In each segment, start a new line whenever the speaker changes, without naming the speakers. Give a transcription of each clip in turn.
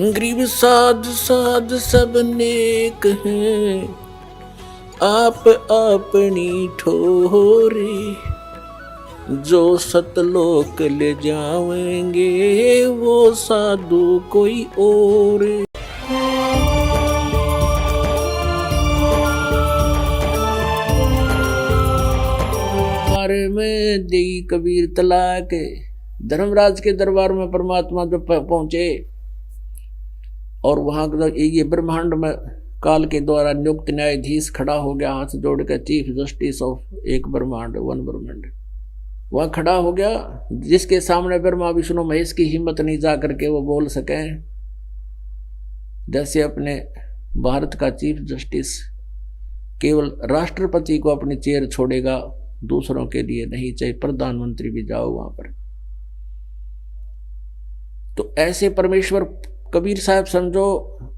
गरीब साध साध सब नेक हैं, आप अपनी ठोरे, जो सतलोक ले जाएंगे वो साधु कोई और। में देई कबीर तलाक। धर्मराज के दरबार में परमात्मा जब पहुंचे और वहां ये ब्रह्मांड में काल के द्वारा नियुक्त न्यायाधीश खड़ा हो गया, हाथ जोड़कर, चीफ जस्टिस ऑफ एक ब्रह्मांड, वन ब्रह्मांड, वह खड़ा हो गया, जिसके सामने ब्रह्मा विष्णु महेश की हिम्मत नहीं जा करके वो बोल सके। जैसे अपने भारत का चीफ जस्टिस केवल राष्ट्रपति को अपनी चेयर छोड़ेगा, दूसरों के लिए नहीं, चाहे प्रधानमंत्री भी जाओ वहां पर। तो ऐसे परमेश्वर कबीर साहब समझो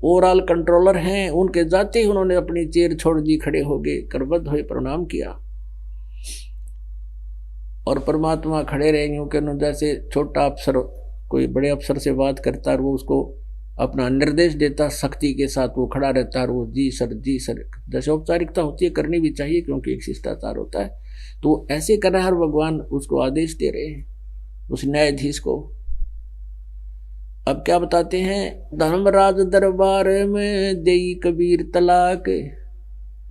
ओवरऑल कंट्रोलर हैं, उनके जाते ही उन्होंने अपनी चेयर छोड़ दी, खड़े हो गए, करबद्ध हुए, प्रणाम किया। और परमात्मा खड़े रहे यूं कि जैसे छोटा अफसर कोई बड़े अफसर से बात करता है, वो उसको अपना निर्देश देता, शक्ति के साथ वो खड़ा रहता है, वो जी सर जैसे औपचारिकता होती है करनी भी चाहिए, क्योंकि एक शिष्टाचार होता है। तो ऐसे कर रहा है, भगवान उसको आदेश दे रहे हैं, उस न्यायाधीश को। अब क्या बताते हैं, धर्मराज दरबार में देई कबीर तलाक,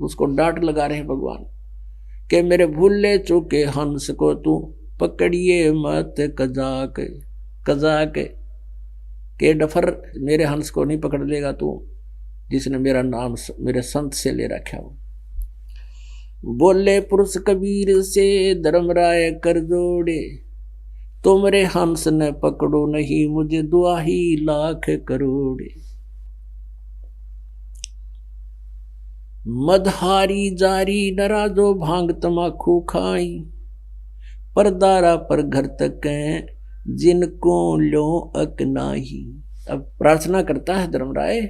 उसको डांट लगा रहे हैं भगवान कि मेरे भूले चूके हंस को तू पकड़िए मत कजाक, कजाक के डफर, मेरे हंस को नहीं पकड़ लेगा तू, जिसने मेरा नाम मेरे संत से ले रखा हो। बोले पुरुष कबीर से धर्मराय कर जोड़े, तुमरे हंस न पकड़ो नहीं, मुझे दुआही लाख करोड़े। मदहारी जारी नरा जो भांग तमाखू खाई, परदारा पर घर तक जिनको लो अकनाही। अब प्रार्थना करता है धर्मराय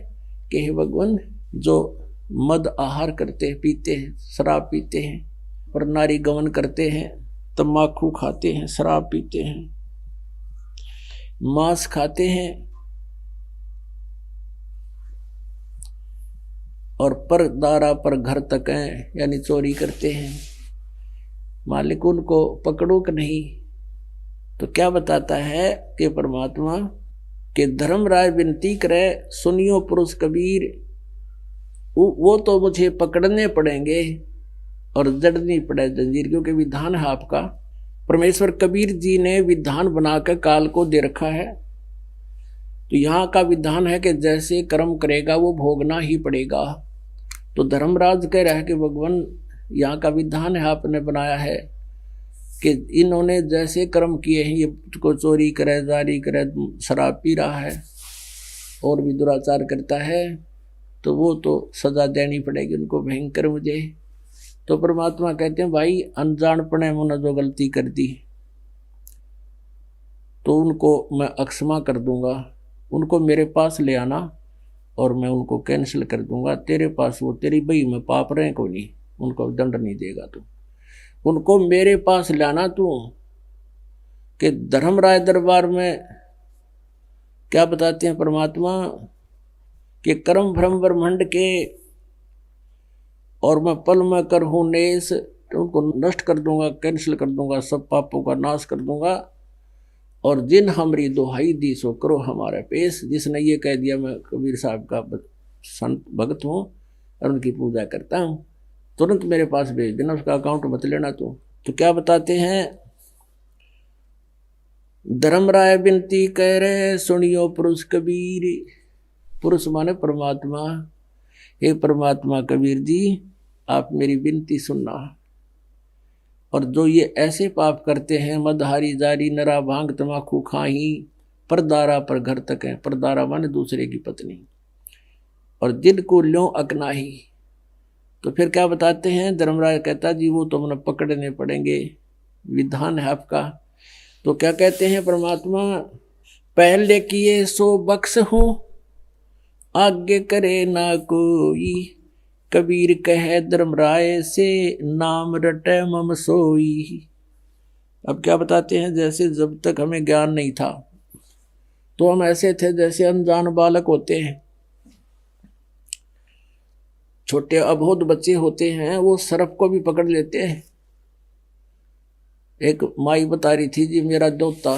कि हे भगवान, जो मद आहार करते हैं, पीते हैं, शराब पीते हैं, और नारी गमन करते हैं, तम्बाकू खाते हैं, शराब पीते हैं, मांस खाते हैं, और परदारा पर घर तक यानी चोरी करते हैं, मालिक उनको पकड़ो कि नहीं। तो क्या बताता है कि परमात्मा के धर्मराय विनती करे, सुनियो पुरुष कबीर, वो तो मुझे पकड़ने पड़ेंगे और जड़नी पड़े जंजीर, क्योंकि विधान है आपका। परमेश्वर कबीर जी ने विधान बनाकर काल को दे रखा है। तो यहाँ का विधान है कि जैसे कर्म करेगा वो भोगना ही पड़ेगा। तो धर्मराज कह रहा है कि भगवान, यहाँ का विधान है, आपने बनाया है कि इन्होंने जैसे कर्म किए हैं, ये को चोरी करे, जारी करे, शराब पी रहा है और भी दुराचार करता है, तो वो तो सजा देनी पड़ेगी उनको भयंकर मुझे। तो परमात्मा कहते हैं, भाई अनजानपने मुझे जो गलती कर दी तो उनको मैं अक्षमा कर दूंगा, उनको मेरे पास ले आना और मैं उनको कैंसिल कर दूंगा। तेरे पास वो तेरी बही में पाप रहे को नहीं, उनको दंड नहीं देगा तू, उनको मेरे पास लाना तू। कि धर्मराय दरबार में क्या बताते हैं परमात्मा कि कर्म भ्रम ब्रह्मंड के, और मैं पल में कर हूँ नेस, तो उनको नष्ट कर दूंगा, कैंसिल कर दूंगा, सब पापों का नाश कर दूंगा। और जिन हमारी दोहाई दी सो करो हमारा पेश, जिसने ये कह दिया मैं कबीर साहब का संत भक्त हूँ और उनकी पूजा करता हूँ, तुरंत मेरे पास भेज देना, उसका अकाउंट मत लेना तू। तो क्या बताते हैं, धर्मराय विनती कह रहे, सुनियो पुरुष कबीर, पुरुष माने परमात्मा, हे परमात्मा कबीर जी, आप मेरी विनती सुनना। और जो ये ऐसे पाप करते हैं, मदहारी जारी नरा भांग तमाकू खाही, परदारा पर घर तक है, परदारा माने दूसरे की पत्नी, और जिनको ल्यों अकनाही। तो फिर क्या बताते हैं, धर्मराज कहता जी वो तो हमें पकड़ने पड़ेंगे, विधान है आपका। तो क्या कहते हैं परमात्मा, पहले किए सो बख्श हूँ, आगे करे ना कोई, कबीर कहे धर्मराय से, नाम रटे मम सोई। अब क्या बताते हैं, जैसे जब तक हमें ज्ञान नहीं था तो हम ऐसे थे जैसे अनजान बालक होते हैं, छोटे अबोध बच्चे होते हैं, वो सर्प को भी पकड़ लेते हैं। एक माई बता रही थी जी, मेरा दोता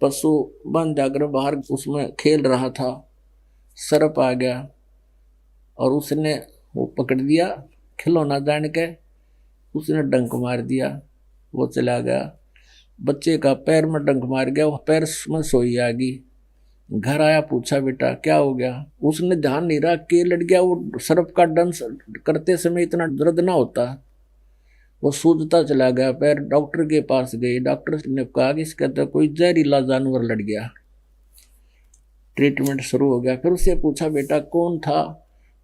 पशु बन जाकर बाहर उसमें खेल रहा था, सर्प आ गया और उसने वो पकड़ दिया, खिलौना जान के उसने डंक मार दिया, वो चला गया। बच्चे का पैर में डंक मार गया, वो पैर में सोई आ गई। घर आया, पूछा बेटा क्या हो गया, उसने ध्यान नहीं रहा कि लड़ गया। वो सर्प का डंस करते समय इतना दर्द ना होता, वो सूझता चला गया पैर। डॉक्टर के पास गए, डॉक्टर ने कहा कि इसका तो कोई जहरीला जानवर लड़ गया। ट्रीटमेंट शुरू हो गया। फिर उससे पूछा बेटा कौन था,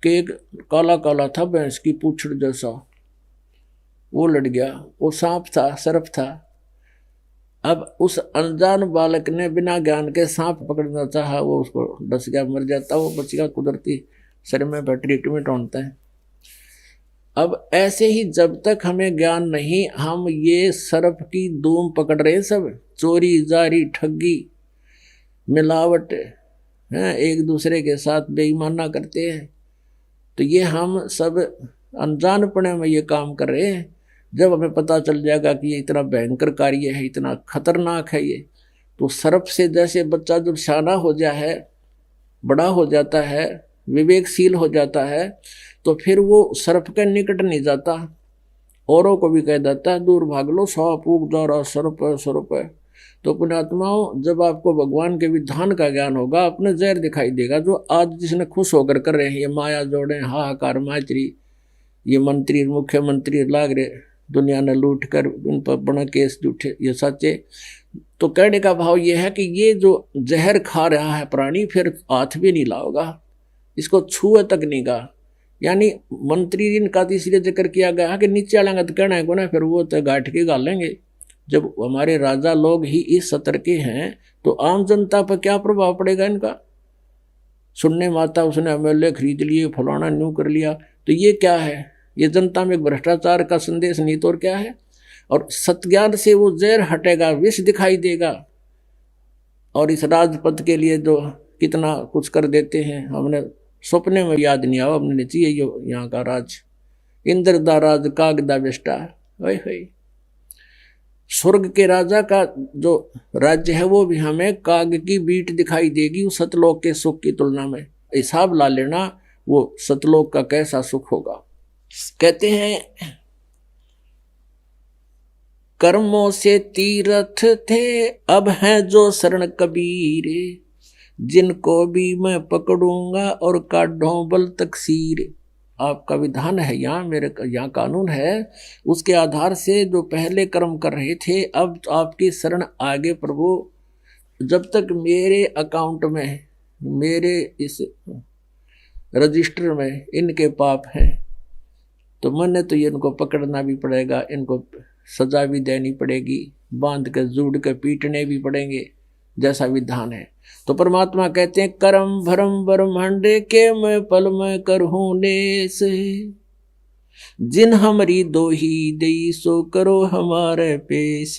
कि एक काला काला था भैंस की पूंछड़ जैसा, वो लड़ गया। वो सांप था, सर्प था। अब उस अनजान बालक ने बिना ज्ञान के सांप पकड़ना चाहा, वो उसको डस गया, मर जाता, वो बच गया। कुदरती शरीर में ट्रीटमेंट होता है। अब ऐसे ही जब तक हमें ज्ञान नहीं, हम ये सर्प की धूम पकड़ रहे, सब चोरी जारी ठगी मिलावट है, एक दूसरे के साथ बेईमाना करते हैं। तो ये हम सब अनजानपने में ये काम कर रहे हैं। जब हमें पता चल जाएगा कि ये इतना भयंकर कार्य है, इतना खतरनाक है ये, तो सर्प से जैसे बच्चा जब शाना हो जाता है, बड़ा हो जाता है, विवेकशील हो जाता है, तो फिर वो सर्प के निकट नहीं जाता, औरों को भी कह देता है दूर भाग लो, सांप उग जा रहा, सर्प है सर्प है। तो पुण्यात्माओं, जब आपको भगवान के विधान का ज्ञान होगा, अपने जहर दिखाई देगा। जो आज जिसने खुश होकर कर रहे हैं ये माया जोड़े, हाहाकार माचरी, ये मंत्री मुख्यमंत्री लाग रहे, दुनिया ने लूट कर उन पर बड़ा केस उठे, ये सच्चे। तो कहने का भाव ये है कि ये जो जहर खा रहा है प्राणी, फिर हाथ भी नहीं लाओगा, इसको छुए तक नहीं गा। यानी मंत्री इनका तो इसलिए जिक्र किया गया है कि नीचे वालेंगे तो कहना है को ना, फिर वो तो गांठ के गालेंगे। जब हमारे राजा लोग ही इस सतर के हैं तो आम जनता पर क्या प्रभाव पड़ेगा इनका। सुनने माता उसने एमएलए खरीद लिए, फलाना न्यू कर लिया, तो ये क्या है, ये जनता में एक भ्रष्टाचार का संदेश नहीं तो और क्या है। और सत्ज्ञान से वो जहर हटेगा, विष दिखाई देगा। और इस राजपद के लिए जो कितना कुछ कर देते हैं, हमने सपने में याद नहीं आवा, हमने चाहिए यहाँ का राज, इंद्र दा राज काग दा बेष्टा, वही वही स्वर्ग के राजा का जो राज्य है वो भी हमें काग की बीट दिखाई देगी उस सतलोक के सुख की तुलना में। हिसाब ला लेना वो सतलोक का कैसा सुख होगा। कहते हैं कर्मों से तीर्थ थे, अब हैं जो शरण कबीर, जिनको भी मैं पकड़ूंगा और काढ़ूं बल तकसीर। आपका विधान है यहाँ, मेरे यहाँ कानून है, उसके आधार से जो पहले कर्म कर रहे थे, अब आपकी शरण आगे प्रभु। जब तक मेरे अकाउंट में, मेरे इस रजिस्टर में इनके पाप हैं, तो मैंने तो ये इनको पकड़ना भी पड़ेगा, इनको सजा भी देनी पड़ेगी, बांध के जूड़ के पीटने भी पड़ेंगे, जैसा विधान है। तो परमात्मा कहते हैं करम भरम ब्रह्मांड के मैं पल में करहूं नेस, जिन हमारी दो ही दई सो करो हमारे पेश।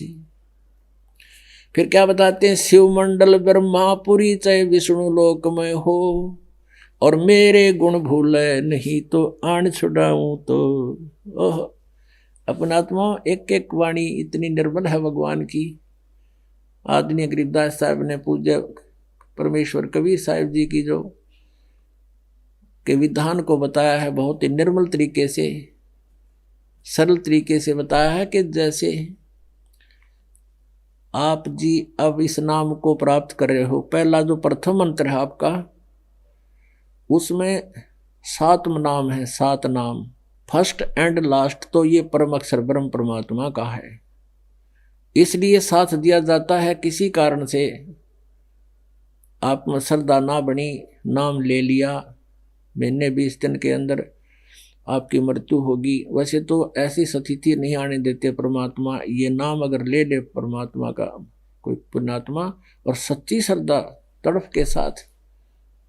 फिर क्या बताते हैं, शिव मंडल ब्रह्मापुरी चाहे विष्णु लोक में हो, और मेरे गुण भूले नहीं तो आन छुड़ाऊं तो। ओह अपनात्मा, एक एक वाणी इतनी निर्मल है भगवान की। आदरणीय गरीबदास साहब ने पूज्य परमेश्वर कबीर साहिब जी की जो के विधान को बताया है, बहुत ही निर्मल तरीके से, सरल तरीके से बताया है कि जैसे आप जी अब इस नाम को प्राप्त कर रहे हो, पहला जो प्रथम मंत्र है आपका, उसमें 7 नाम है, 7 नाम, फर्स्ट एंड लास्ट तो ये परम अक्षर ब्रह्म परमात्मा का है। इसलिए साथ दिया जाता है, किसी कारण से आप में श्रद्धा ना बनी, नाम ले लिया, महीने 20 दिन के अंदर आपकी मृत्यु होगी। वैसे तो ऐसी स्थिति नहीं आने देते परमात्मा। ये नाम अगर ले ले परमात्मा का कोई पुण्यात्मा, और सच्ची श्रद्धा तड़फ के साथ,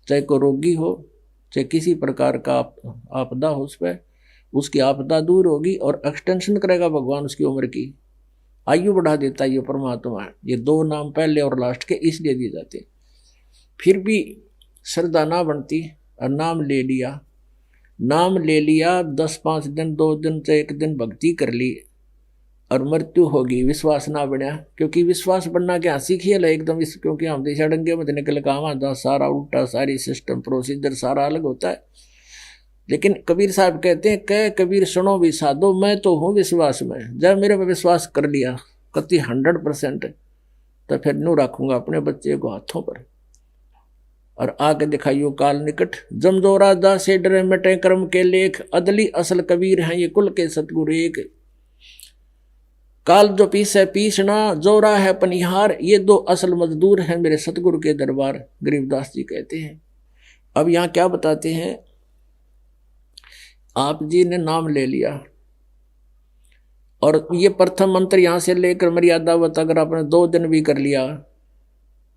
चाहे को रोगी हो, चाहे किसी प्रकार का आपदा हो, उस पर उसकी आपदा दूर होगी और एक्सटेंशन करेगा भगवान उसकी उम्र की। आयु बढ़ा देता है ये परमात्मा। ये दो नाम पहले और लास्ट के इसलिए दिए जाते। फिर भी श्रद्धा ना बनती और नाम ले लिया, नाम ले लिया, 10-5 दिन 2 दिन से 1 दिन भक्ति कर ली और मृत्यु होगी, विश्वास ना बना। क्योंकि विश्वास बनना क्या हंसी खेल है एकदम, इस क्योंकि हम दिशा डंगे में निकल काम सारा उल्टा, सारी सिस्टम प्रोसीजर सारा अलग होता है। लेकिन कबीर साहब कहते हैं, कह कबीर सुनो भी साधो, मैं तो हूँ विश्वास में। जब मेरे पर विश्वास कर लिया कति 100%, तो फिर न्यू रखूंगा अपने बच्चे को हाथों पर और आके दिखाइयो काल निकट। जमजोरा दास से डरे मिटे कर्म के लेख, अदली असल कबीर हैं ये कुल के सतगुरु एक। काल जो पीसे पीसना, जोरा है पनिहार, ये 2 असल मजदूर हैं मेरे सतगुरु के दरबार, गरीबदास जी कहते हैं। अब यहाँ क्या बताते हैं, आप जी ने नाम ले लिया और ये प्रथम मंत्र यहां से लेकर मर्यादावत अगर आपने 2 दिन भी कर लिया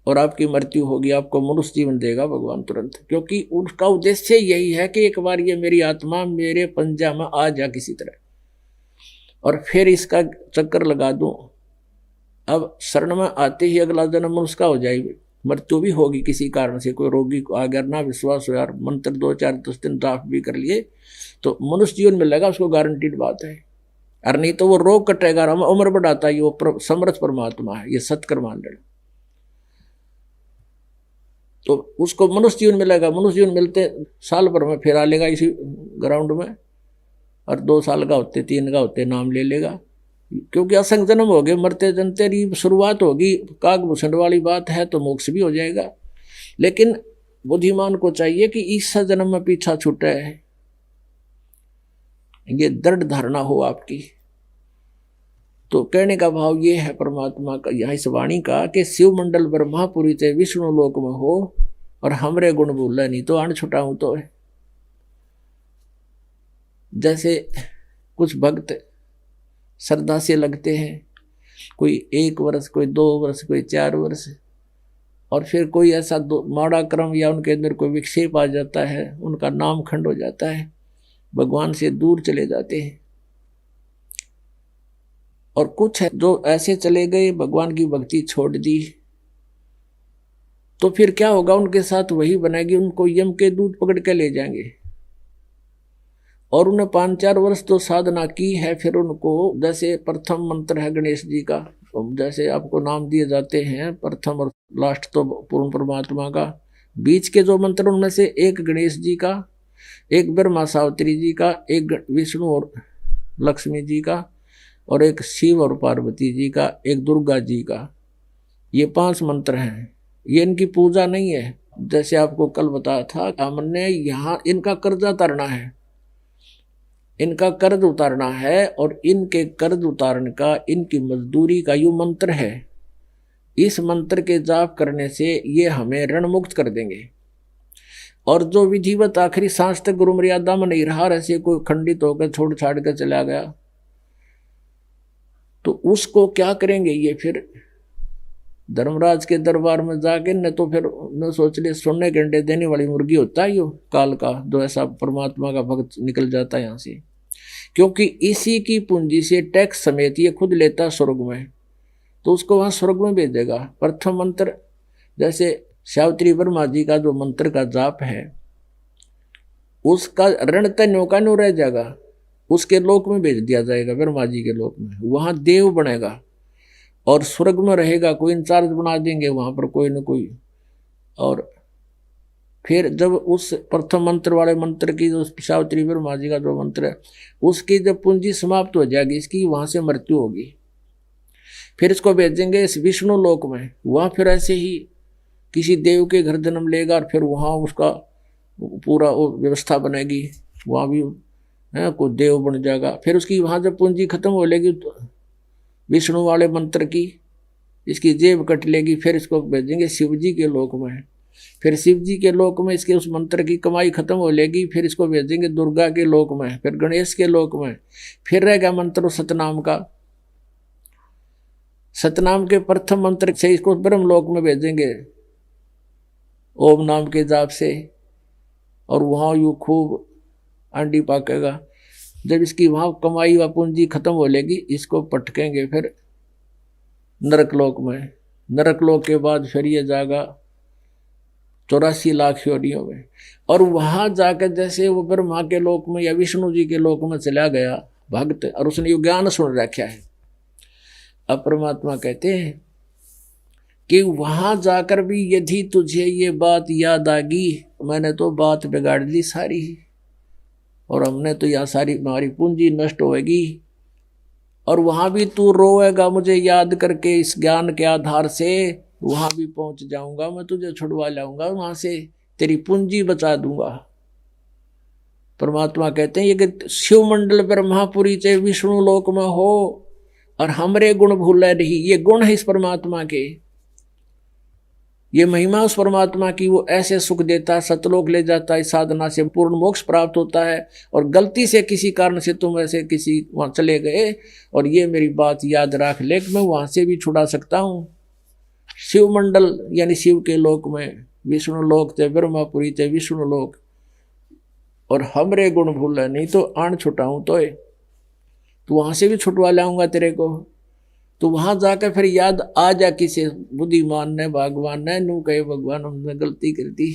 और आपकी मृत्यु होगी, आपको मनुष्य जीवन देगा भगवान तुरंत। क्योंकि उसका उद्देश्य यही है कि एक बार ये मेरी आत्मा मेरे पंजा में आ जा किसी तरह और फिर इसका चक्कर लगा दूं। अब शरण में आते ही अगला जन्म उसका हो जाएगी, मृत्यु भी होगी किसी कारण से। कोई रोगी को अगर ना विश्वास हो यार, मंत्र 2-4-10 दिन जाप भी कर लिए तो मनुष्य जीवन मिलेगा, उसको गारंटीड बात है। और नहीं तो वो रोग कटेगा, उम्र बढ़ाता है, वो समर्थ परमात्मा है, ये सत्कर्म मंडल, तो उसको मनुष्य जीवन मिलेगा। मनुष्य जीवन मिलते साल भर में फिर आ लेगा इसी ग्राउंड में, और 2 साल का होते 3 का होते नाम ले लेगा। क्योंकि असंग जन्म हो गए, मरते जनते की शुरुआत होगी, कागभूषण वाली बात है तो मोक्ष भी हो जाएगा। लेकिन बुद्धिमान को चाहिए कि इस जन्म में पीछा छूटे है, ये दृढ़ धारणा हो आपकी। तो कहने का भाव ये है परमात्मा का यहाँ इस वाणी का कि शिव मंडल ब्रह्मापुरी ते विष्णु लोक में हो और हमरे गुण भूल नहीं तो अण छुटाऊं तो है। जैसे कुछ भक्त श्रद्धा से लगते हैं, कोई 1 वर्ष, कोई 2 वर्ष, कोई 4 वर्ष, और फिर कोई ऐसा माड़ा क्रम या उनके अंदर कोई विक्षेप आ जाता है, उनका नाम खंड हो जाता है, भगवान से दूर चले जाते हैं। और कुछ है जो ऐसे चले गए, भगवान की भक्ति छोड़ दी, तो फिर क्या होगा उनके साथ वही बनेगी, उनको यम के दूत पकड़ के ले जाएंगे। और उन्हें 5-4 वर्ष तो साधना की है, फिर उनको जैसे प्रथम मंत्र है गणेश जी का, जैसे आपको नाम दिए जाते हैं प्रथम और लास्ट तो पूर्ण परमात्मा का, बीच के जो मंत्र उनमें से एक गणेश जी का, एक ब्रह्मा सावित्री जी का, एक विष्णु और लक्ष्मी जी का, और एक शिव और पार्वती जी का, एक दुर्गा जी का, ये 5 मंत्र हैं। ये इनकी पूजा नहीं है, जैसे आपको कल बताया था, हमने यहाँ इनका कर्जा उतारना है, इनका कर्ज उतारना है, और इनके कर्ज उतारने का, इनकी मजदूरी का यो मंत्र है। इस मंत्र के जाप करने से ये हमें ऋण मुक्त कर देंगे। और जो विधिवत आखिरी सांस तक गुरु मर्यादा में नहीं रहा, ऐसे कोई खंडित होकर छोड़ छाड़ कर चला गया, तो उसको क्या करेंगे ये फिर धर्मराज के दरबार में जाके, न तो फिर न सोच ले सोने के अंडे देने वाली मुर्गी होता है यो काल का, जो ऐसा परमात्मा का भक्त निकल जाता है यहाँ से। क्योंकि इसी की पूंजी से टैक्स समेत ये खुद लेता स्वर्ग में, तो उसको वहाँ स्वर्ग में भेज देगा। प्रथम मंत्र जैसे सावित्री ब्रह्मा जी का जो मंत्र का जाप है, उसका ऋण तन्यों का न्यू रह जाएगा, उसके लोक में भेज दिया जाएगा, ब्रह्मा जी के लोक में, वहाँ देव बनेगा और स्वर्ग में रहेगा, कोई इंचार्ज बना देंगे वहाँ पर कोई न कोई। और फिर जब उस प्रथम मंत्र वाले मंत्र की जो सावित्री ब्रह्मा जी का जो मंत्र है, उसकी जब पूंजी समाप्त हो जाएगी, इसकी वहाँ से मृत्यु होगी, फिर इसको भेजेंगे इस विष्णु लोक में, वहाँ फिर ऐसे ही किसी देव के घर जन्म लेगा और फिर वहाँ उसका पूरा व्यवस्था बनेगी, वहाँ भी है कोई देव बन जाएगा। फिर उसकी वहाँ जब पूंजी खत्म हो लेगी तो विष्णु वाले मंत्र की इसकी जेब कट लेगी, फिर इसको भेजेंगे शिव जी के लोक में, फिर शिव जी के लोक में इसके उस मंत्र की कमाई खत्म हो लेगी, फिर इसको भेजेंगे दुर्गा के लोक में, फिर गणेश के लोक में, फिर रहेगा मंत्र सतनाम का, सतनाम के प्रथम मंत्र से इसको ब्रह्म लोक में भेजेंगे ओम नाम के जाप से, और वहाँ यू खूब अंडी पाकेगा। जब इसकी वहाँ कमाई व पूंजी खत्म हो लेगी, इसको पटकेंगे फिर नरकलोक में। नरकलोक के बाद फिर ये जागा 84 लाख योनियों में, और वहां जाकर जैसे वो ब्रह्मा के लोक में या विष्णु जी के लोक में चला गया भक्त, और उसने ये ज्ञान सुन रखा है। अब परमात्मा कहते हैं कि वहां जाकर भी यदि तुझे ये बात याद आ गई, मैंने तो बात बिगाड़ दी सारी, और हमने तो यह सारी हमारी पूंजी नष्ट होएगी, और वहां भी तू रोएगा मुझे याद करके, इस ज्ञान के आधार से वहां भी पहुंच जाऊंगा, मैं तुझे छुड़वा लाऊंगा वहां से, तेरी पूंजी बचा दूंगा। परमात्मा कहते हैं ये कि शिव मंडल ब्रह्मापुरी चाहे विष्णु लोक में हो और हमरे गुण भूले नहीं, ये गुण है इस परमात्मा के, ये महिमा उस परमात्मा की, वो ऐसे सुख देता है, सतलोक ले जाता है, साधना से पूर्ण मोक्ष प्राप्त होता है। और गलती से किसी कारण से तुम ऐसे किसी वहां चले गए, और ये मेरी बात याद रख ले, मैं वहां से भी छुड़ा सकता हूँ। शिव मंडल यानी शिव के लोक में, विष्णु लोक थे ब्रह्मापुरी थे विष्णु लोक, और हमरे गुण भूल नहीं तो आण छुटाऊं तो वहां से भी छुटवा लाऊंगा तेरे को। तो वहां जाकर फिर याद आ जा किसे बुद्धिमान ने भगवान ने नू कहे भगवान हमने गलती कर दी,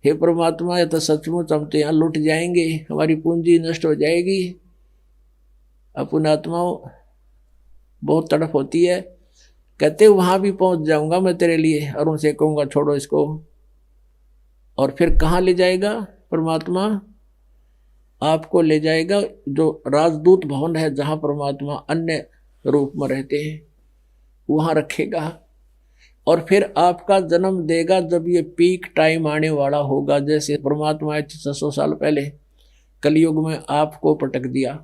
हे परमात्मा ये तो सचमुच हम तो यहाँ लुट जाएंगे, हमारी पूंजी नष्ट हो जाएगी। अपन आत्माओं बहुत तड़प होती है, कहते वहां भी पहुंच जाऊंगा मैं तेरे लिए, और उनसे कहूंगा छोड़ो इसको। और फिर कहाँ ले जाएगा परमात्मा? आपको ले जाएगा जो राजदूत भवन है, जहां परमात्मा अन्य रूप में रहते हैं, वहां रखेगा, और फिर आपका जन्म देगा जब ये पीक टाइम आने वाला होगा। जैसे परमात्मा 600 साल पहले कलयुग में आपको पटक दिया,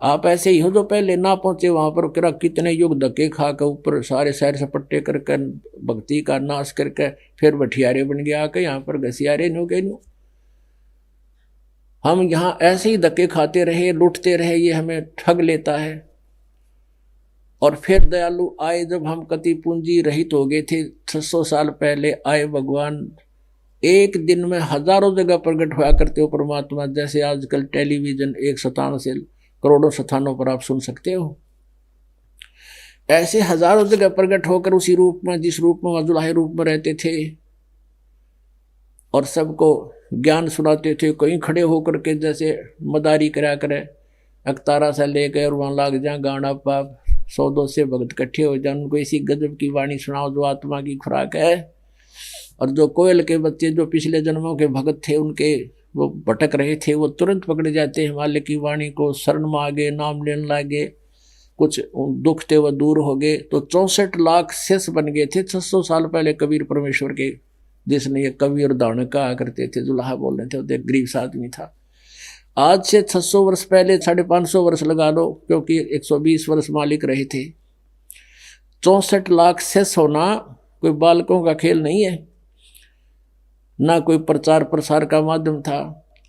आप ऐसे ही हो जो पहले ना पहुंचे वहां पर, करा कितने युग धक्के खा कर ऊपर सारे शहर से पट्टे करके भक्ति का नाश करके फिर बठियारे बन गया आके यहाँ पर घसियारे नो के नो। हम यहाँ ऐसे ही धक्के खाते रहे, लुटते रहे, ये हमें ठग लेता है। और फिर दयालु आए जब हम कति पूंजी रहित हो गए थे, 600 साल पहले आए भगवान, एक दिन में हजारों जगह प्रकट हुआ करते हो परमात्मा। जैसे आजकल टेलीविजन एक स्थान से करोड़ों स्थानों पर आप सुन सकते हो, ऐसे हजारों जगह प्रकट होकर उसी रूप में, जिस रूप में वजुलाहे रूप में रहते थे, और सबको ज्ञान सुनाते थे। कहीं खड़े होकर के जैसे मदारी करा करे, अखतारा से लेकर और वहाँ लाग जा गाना पाप, 100-200 से भगत इकट्ठे हो जाए, उनको इसी गजब की वाणी सुनाओ जो आत्मा की खुराक है। और जो कोयल के बच्चे जो पिछले जन्मों के भगत थे, उनके वो भटक रहे थे, वो तुरंत पकड़े जाते हैं हिमालय की वाणी को, शरण में आ गए, नाम लेने लगे, कुछ दुख थे वो दूर हो गए। तो 64 लाख शेष बन गए थे 600 साल पहले कबीर परमेश्वर के, जिसने ये कबीर दान कहा करते थे, जुलाहा बोल रहे थे, वो गरीब आदमी था। आज से 600 वर्ष पहले 550 वर्ष लगा लो, क्योंकि 120 वर्ष मालिक रहे थे। 64 लाख शेष होना कोई बालकों का खेल नहीं है, ना कोई प्रचार प्रसार का माध्यम था।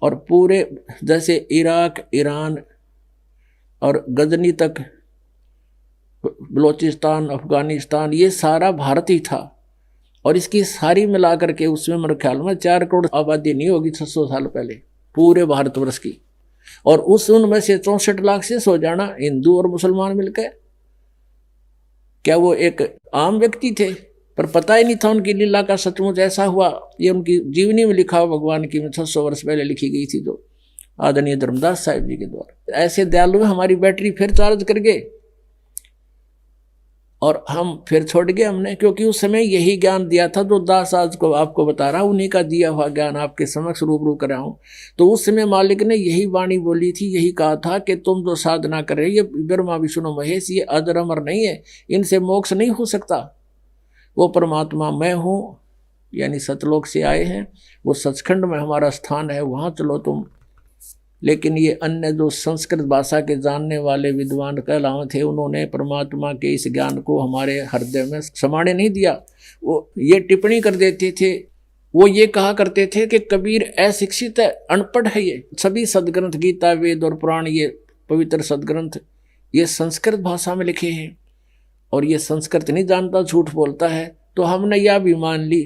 और पूरे जैसे इराक, ईरान और गजनी तक, बलोचिस्तान, अफगानिस्तान, ये सारा भारत ही था। और इसकी सारी मिला करके उसमें मेरे ख्याल में 4 करोड़ आबादी नहीं होगी 600 साल पहले पूरे भारतवर्ष की। और उनमें से 64 लाख से हो जाना हिंदू और मुसलमान मिलकर, क्या वो एक आम व्यक्ति थे? पर पता ही नहीं था उनकी लीला का सचमुच ऐसा हुआ। ये उनकी जीवनी में लिखा हुआ भगवान की, 600 वर्ष पहले लिखी गई थी, जो आदरणीय धर्मदास साहिब जी के द्वारा। ऐसे दयालु हमारी बैटरी फिर चार्ज कर गए, और हम फिर छोड़ गए हमने, क्योंकि उस समय यही ज्ञान दिया था जो दास आज को आपको बता रहा हूं, उन्हीं का दिया हुआ ज्ञान आपके समक्ष रूबरू कर रहा हूं। तो उस समय मालिक ने यही वाणी बोली थी, यही कहा था कि तुम जो साधना कर रहे, ये ब्रह्मा विष्णु महेश, ये अजर अमर नहीं है, इनसे मोक्ष नहीं हो सकता। वो परमात्मा मैं हूँ, यानी सतलोक से आए हैं, वो सचखंड में हमारा स्थान है, वहाँ चलो तुम। लेकिन ये अन्य जो संस्कृत भाषा के जानने वाले विद्वान कहलाए थे, उन्होंने परमात्मा के इस ज्ञान को हमारे हृदय में समाने नहीं दिया। वो ये टिप्पणी कर देते थे, वो ये कहा करते थे कि कबीर अशिक्षित है, अनपढ़ है, ये सभी सदग्रंथ गीता, वेद और पुराण, ये पवित्र सदग्रंथ ये संस्कृत भाषा में लिखे हैं, और ये संस्कृत नहीं जानता, झूठ बोलता है। तो हमने यह भी मान ली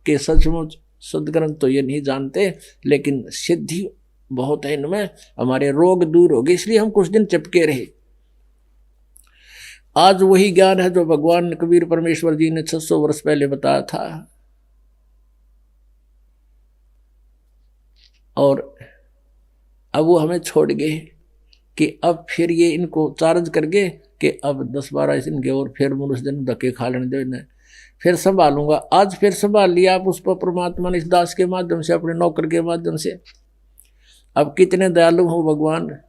कि सचमुच सदग्रंथ तो ये नहीं जानते, लेकिन सिद्धि बहुत है इनमें, हमारे रोग दूर हो गए, इसलिए हम कुछ दिन चिपके रहे। आज वही ज्ञान है जो भगवान कबीर परमेश्वर जी ने 600 वर्ष पहले बताया था। और अब वो हमें छोड़ गए कि अब फिर ये इनको चार्ज कर गए कि अब 10-12 इनके और फिर मनुष्य जन्म धक्के खा लेने दो इन्हें, फिर संभालूंगा। आज फिर संभाल लिया आप उस पर परमात्मा ने इस दास के माध्यम से, अपने नौकर के माध्यम से। अब कितने दयालु हो भगवान।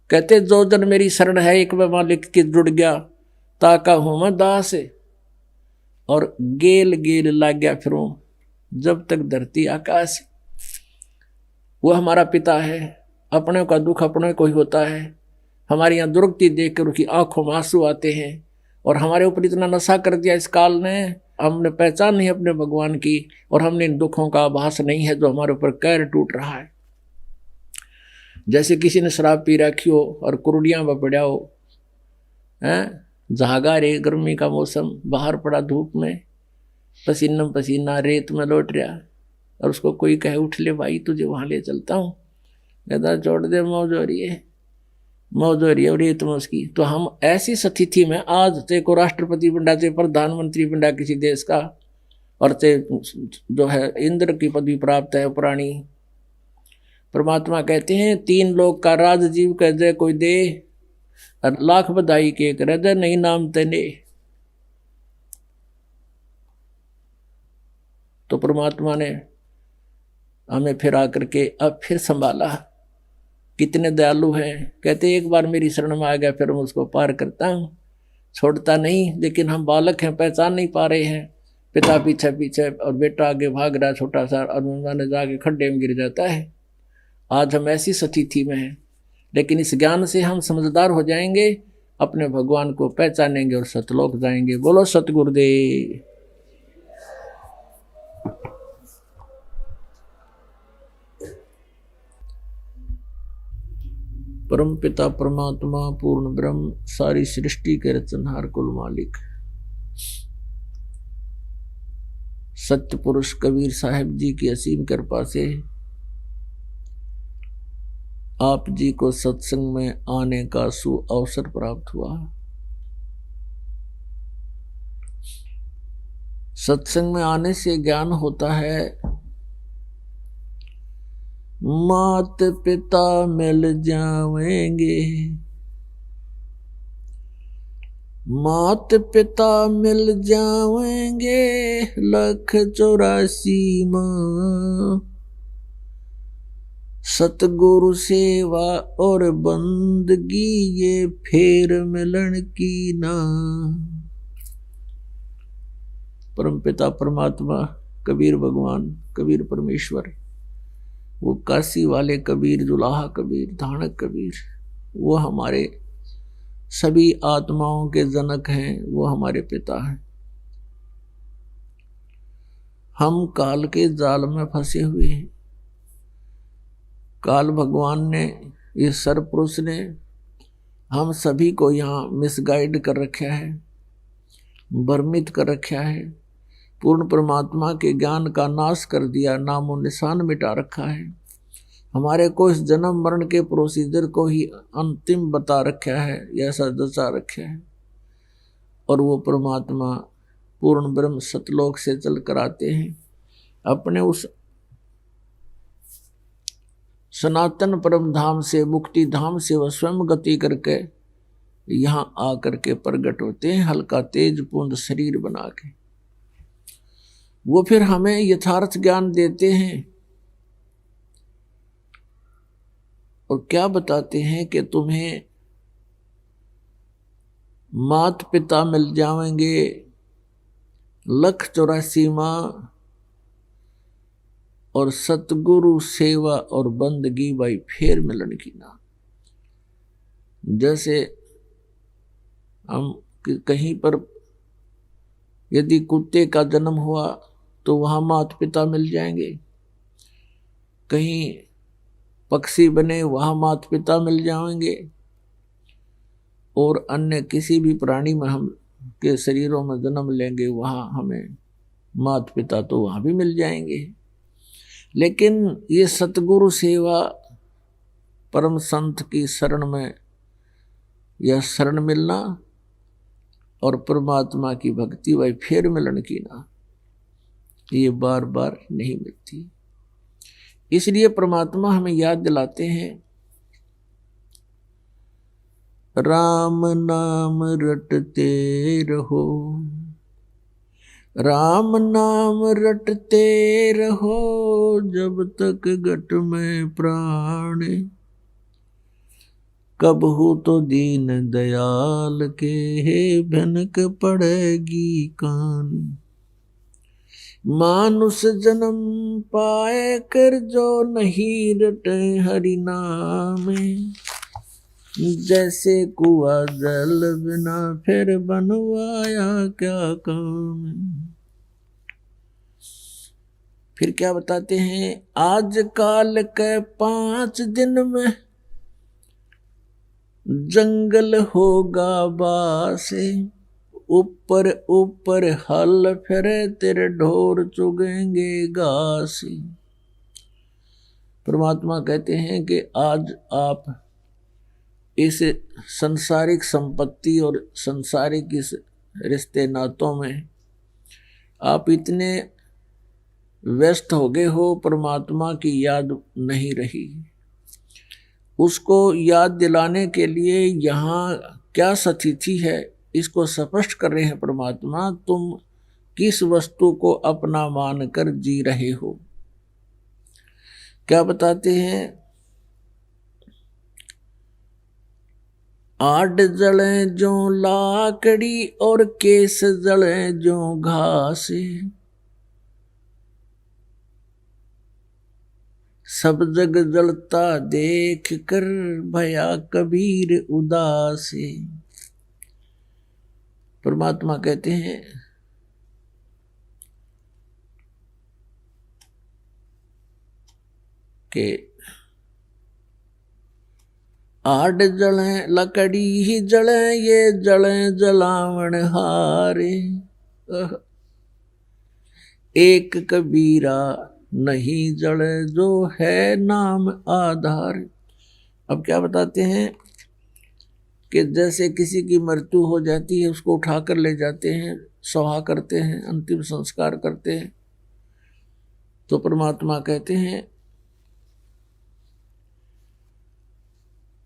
कहते जो जन मेरी शरण है एक मैं मालिक के जुड़ गया, ताका हूं मैं दास और गेल गेल लाग गया फिरूं जब तक धरती आकाश। वो हमारा पिता है, अपने का दुख अपने को ही होता है। हमारी यहाँ दुर्गति देखकर उसकी आंखों में आंसू आते हैं और हमारे ऊपर इतना नशा कर दिया इस काल ने, हमने पहचान नहीं अपने भगवान की और हमने इन दुखों का आभास नहीं है जो हमारे ऊपर कहर टूट रहा है। जैसे किसी ने शराब पी रखी हो और कुरुड़ियाँ में पड़ा हो, जहागा रे गर्मी का मौसम, बाहर पड़ा धूप में, पसीना पसीना रेत में लौट रहा और उसको कोई कहे उठ ले भाई तुझे वहां ले चलता हूँ, कहता छोड़ दे मौज हो रही है और रेत में उसकी। तो हम ऐसी स्थिति में आज ते को राष्ट्रपति बंडा, ते प्रधानमंत्री बंडा किसी देश का, और ते जो है इंद्र की पदवी प्राप्त है पुरानी। परमात्मा कहते हैं 3 लोक का राज जीव कह दे कोई दे, और लाख बधाई के कर दे नहीं नाम तेने। तो परमात्मा ने हमें फिर आकर के अब फिर संभाला। कितने दयालु हैं। कहते एक बार मेरी शरण में आ गया फिर मैं उसको पार करता हूँ, छोड़ता नहीं। लेकिन हम बालक हैं, पहचान नहीं पा रहे हैं। पिता पीछे पीछे और बेटा आगे भाग रहा छोटा सा, और मैंने जाके खड्डे में गिर जाता है। आज हम ऐसी स्थिति में हैं, लेकिन इस ज्ञान से हम समझदार हो जाएंगे, अपने भगवान को पहचानेंगे और सतलोक जाएंगे। बोलो सतगुरुदेव। परम पिता परमात्मा पूर्ण ब्रह्म सारी सृष्टि के रचनहार कुल मालिक सत्य पुरुष कबीर साहिब जी की असीम कृपा से आप जी को सत्संग में आने का सुअवसर प्राप्त हुआ। सत्संग में आने से ज्ञान होता है। मात पिता मिल जाएंगे, मात पिता मिल जाएंगे, 184 माँ सतगुरु सेवा और बंदगी ये फेर मिलन की ना। परम पिता परमात्मा कबीर भगवान, कबीर परमेश्वर, वो काशी वाले कबीर, जुलाहा कबीर, धानक कबीर, वो हमारे सभी आत्माओं के जनक हैं, वो हमारे पिता हैं। हम काल के जाल में फंसे हुए हैं। काल भगवान ने, इस सरपुरुष ने हम सभी को यहाँ मिसगाइड कर रखा है, भ्रमित कर रखा है, पूर्ण परमात्मा के ज्ञान का नाश कर दिया, नामो निशान मिटा रखा है। हमारे को इस जन्म मरण के प्रोसीजर को ही अंतिम बता रखा है, ऐसा दसा रखा है। और वो परमात्मा पूर्ण ब्रह्म सतलोक से चल कर आते हैं, अपने उस सनातन परम धाम से, मुक्ति धाम से वह स्वयं गति करके यहाँ आकर के प्रकट होते हैं, हल्का तेज पूर्ण शरीर बना के। वो फिर हमें यथार्थ ज्ञान देते हैं और क्या बताते हैं कि तुम्हें मात पिता मिल जाएंगे, 184 माँ और सतगुरु सेवा और बंदगी भाई फेर मिलन की ना। जैसे हम कहीं पर यदि कुत्ते का जन्म हुआ तो वहाँ माता पिता मिल जाएंगे, कहीं पक्षी बने वहाँ माता पिता मिल जाएंगे, और अन्य किसी भी प्राणी में हम के शरीरों में जन्म लेंगे वहाँ हमें माता पिता तो वहाँ भी मिल जाएंगे। लेकिन ये सतगुरु सेवा परम संत की शरण में यह शरण मिलना और परमात्मा की भक्ति वही फिर मिलन की ना, ये बार बार नहीं मिलती। इसलिए परमात्मा हमें याद दिलाते हैं, राम नाम रटते रहो, राम नाम रटते रहो, जब तक घट में प्राण, कब हो तो दीन दयाल के भनक पड़ेगी कान। मानुष जन्म पाए कर जो नहीं रटे हरि नाम, जैसे कुआ जल बिना फिर बनवाया क्या काम। फिर क्या बताते हैं, आज काल के 5 दिन में जंगल होगा बासे, ऊपर ऊपर हल फिरे तेरे ढोर चुगेंगे घास। परमात्मा कहते हैं कि आज आप इस संसारिक संपत्ति और संसारिक इस रिश्ते नातों में आप इतने व्यस्त हो गए हो, परमात्मा की याद नहीं रही। उसको याद दिलाने के लिए यहाँ क्या स्थिति है, इसको स्पष्ट कर रहे हैं परमात्मा। तुम किस वस्तु को अपना मानकर जी रहे हो। क्या बताते हैं, आड़ जले जो लाकड़ी और केस जले जो घास, सब जग जलता देख कर भया कबीर उदास। परमात्मा कहते हैं कि आड़ जले लकड़ी ही जले, ये जले जलावण हारे, एक कबीरा नहीं जले जो है नाम आधार। अब क्या बताते हैं कि जैसे किसी की मृत्यु हो जाती है, उसको उठाकर ले जाते हैं, सभा करते हैं, अंतिम संस्कार करते हैं, तो परमात्मा कहते हैं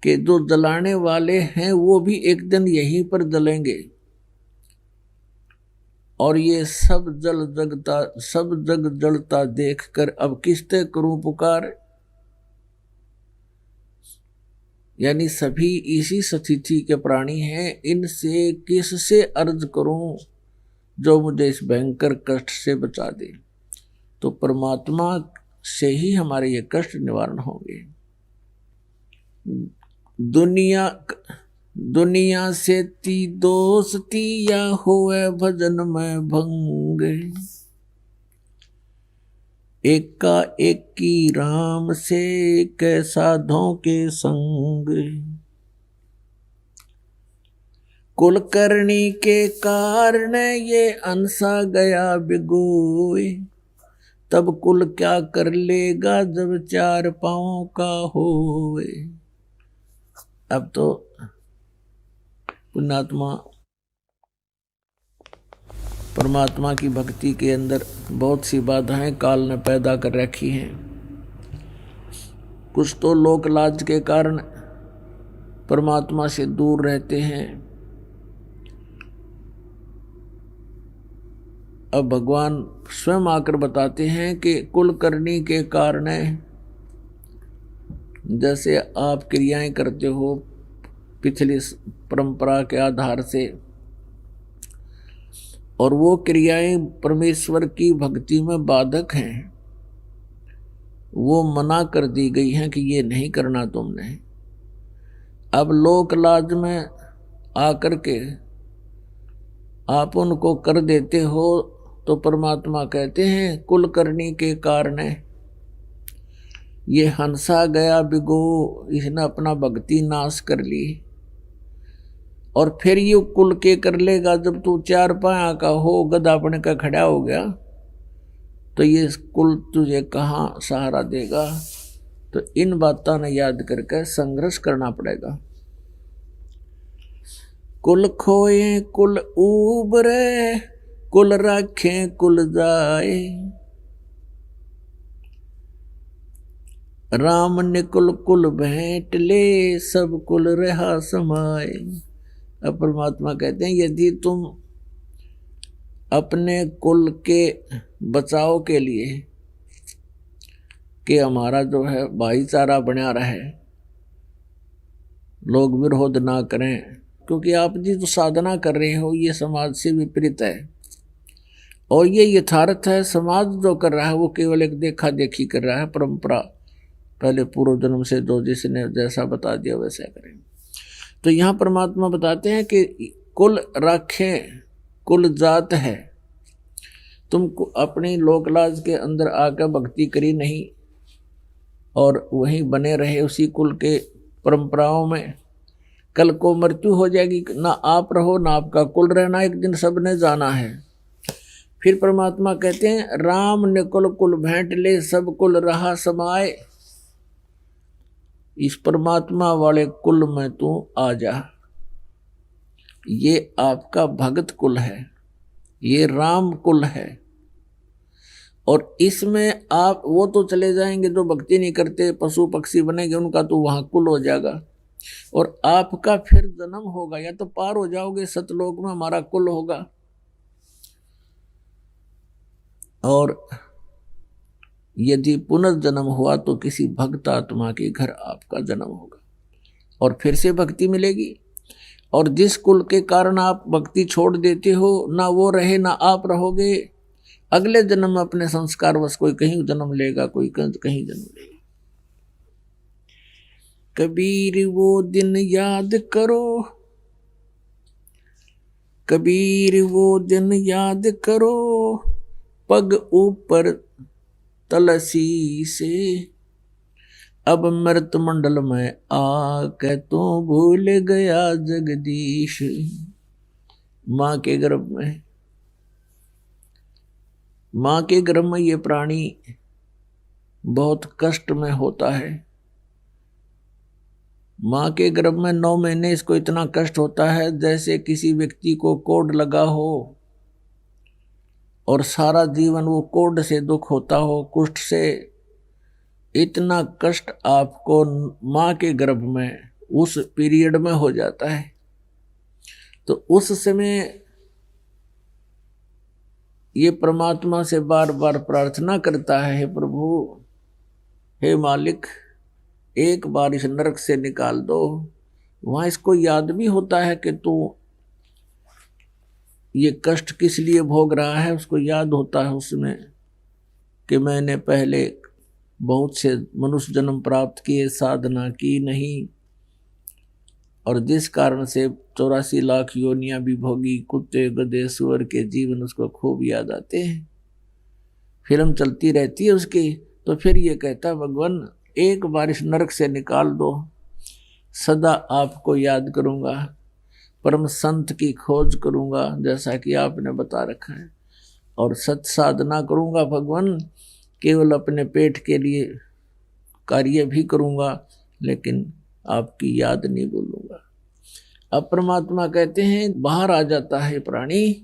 कि जो जलाने वाले हैं वो भी एक दिन यहीं पर जलेंगे, और ये सब जग जलता देखकर अब किसते करूं पुकार। यानी सभी इसी स्थिति के प्राणी हैं, इनसे किससे अर्ज करूं जो मुझे इस भयंकर कष्ट से बचा दे। तो परमात्मा से ही हमारे ये कष्ट निवारण होंगे। दुनिया से ती दोस्ती या होए भजन में भंग, एका एकी राम से साधों के संग। कुलकर्णी के कारण ये अंसा गया बिगोए, तब कुल क्या कर लेगा जब 4 पांवों का होए। अब तो पुण्यात्मा परमात्मा की भक्ति के अंदर बहुत सी बाधाएं काल ने पैदा कर रखी हैं। कुछ तो लोक लाज के कारण परमात्मा से दूर रहते हैं। अब भगवान स्वयं आकर बताते हैं कि कुलकर्णी के कारण, जैसे आप क्रियाएं करते हो पिछली परंपरा के आधार से, और वो क्रियाएं परमेश्वर की भक्ति में बाधक हैं, वो मना कर दी गई हैं कि ये नहीं करना तुमने। अब लोक लाज में आकर के आप उनको कर देते हो, तो परमात्मा कहते हैं कुलकर्णी के कारण ये हंसा गया बिगो, इसने अपना भक्ति नाश कर ली। और फिर ये कुल के कर लेगा जब तू 4 पाया का हो, गधा अपने का खड़ा हो गया, तो ये कुल तुझे कहाँ सहारा देगा। तो इन बातों ने याद करके संघर्ष करना पड़ेगा। कुल खोए कुल उबरे, कुल राखें कुल जाए। राम ने कुल कुल भेंट ले, सब कुल रहा समाए। अब परमात्मा कहते हैं यदि तुम अपने कुल के बचाव के लिए कि हमारा जो है भाईचारा बना रहे, लोग विरोध ना करें, क्योंकि आप जी जो साधना कर रहे हो ये समाज से विपरीत है और ये यथार्थ है। समाज जो कर रहा है वो केवल एक देखा देखी कर रहा है, परंपरा पहले पूर्व जन्म से जो जिसने जैसा बता दिया वैसा करें। तो यहाँ परमात्मा बताते हैं कि कुल राखें कुल जात है। तुम अपनी लोकलाज के अंदर आकर भक्ति करी नहीं और वहीं बने रहे उसी कुल के परंपराओं में, कल को मृत्यु हो जाएगी, ना आप रहो ना आपका कुल रहना, एक दिन सबने जाना है। फिर परमात्मा कहते हैं राम ने कुल कुल भेंट ले, सब कुल रहा समाए। इस परमात्मा वाले कुल में तू आ जा। ये आपका भगत कुल है, ये राम कुल है और इसमें आप वो तो चले जाएंगे जो भक्ति नहीं करते, पशु पक्षी बनेंगे, उनका तो वहां कुल हो जाएगा और आपका फिर जन्म होगा, या तो पार हो जाओगे सतलोक में, हमारा कुल होगा, और यदि पुनर्जन्म हुआ तो किसी भक्त आत्मा के घर आपका जन्म होगा और फिर से भक्ति मिलेगी। और जिस कुल के कारण आप भक्ति छोड़ देते हो, ना वो रहे ना आप रहोगे, अगले जन्म में अपने संस्कार बस कोई कहीं जन्म लेगा, कोई कहीं जन्म लेगा। कबीर वो दिन याद करो, कबीर वो दिन याद करो, पग ऊपर तलसी से, अब मृत मंडल में आके तो भूल गया जगदीश। माँ के गर्भ में, माँ के गर्भ में ये प्राणी बहुत कष्ट में होता है। माँ के गर्भ में 9 महीने इसको इतना कष्ट होता है जैसे किसी व्यक्ति को कोढ़ लगा हो और सारा जीवन वो कोढ़ से दुख होता हो, कुष्ठ से। इतना कष्ट आपको माँ के गर्भ में उस पीरियड में हो जाता है। तो उस समय ये परमात्मा से बार बार प्रार्थना करता है, हे प्रभु, हे मालिक, एक बार इस नरक से निकाल दो। वहां इसको याद भी होता है कि तू ये कष्ट किस लिए भोग रहा है, उसको याद होता है उसमें कि मैंने पहले बहुत से मनुष्य जन्म प्राप्त किए, साधना की नहीं, और जिस कारण से 84 लाख योनियां भी भोगी, कुत्ते गधे सुअर के जीवन उसको खूब याद आते हैं, फिल्म चलती रहती है उसकी। तो फिर ये कहता भगवान एक बार इस नरक से निकाल दो, सदा आपको याद करूंगा, परम संत की खोज करूंगा जैसा कि आपने बता रखा है, और सत साधना करूंगा भगवान, केवल अपने पेट के लिए कार्य भी करूंगा लेकिन आपकी याद नहीं भूलूंगा। अब परमात्मा कहते हैं बाहर आ जाता है प्राणी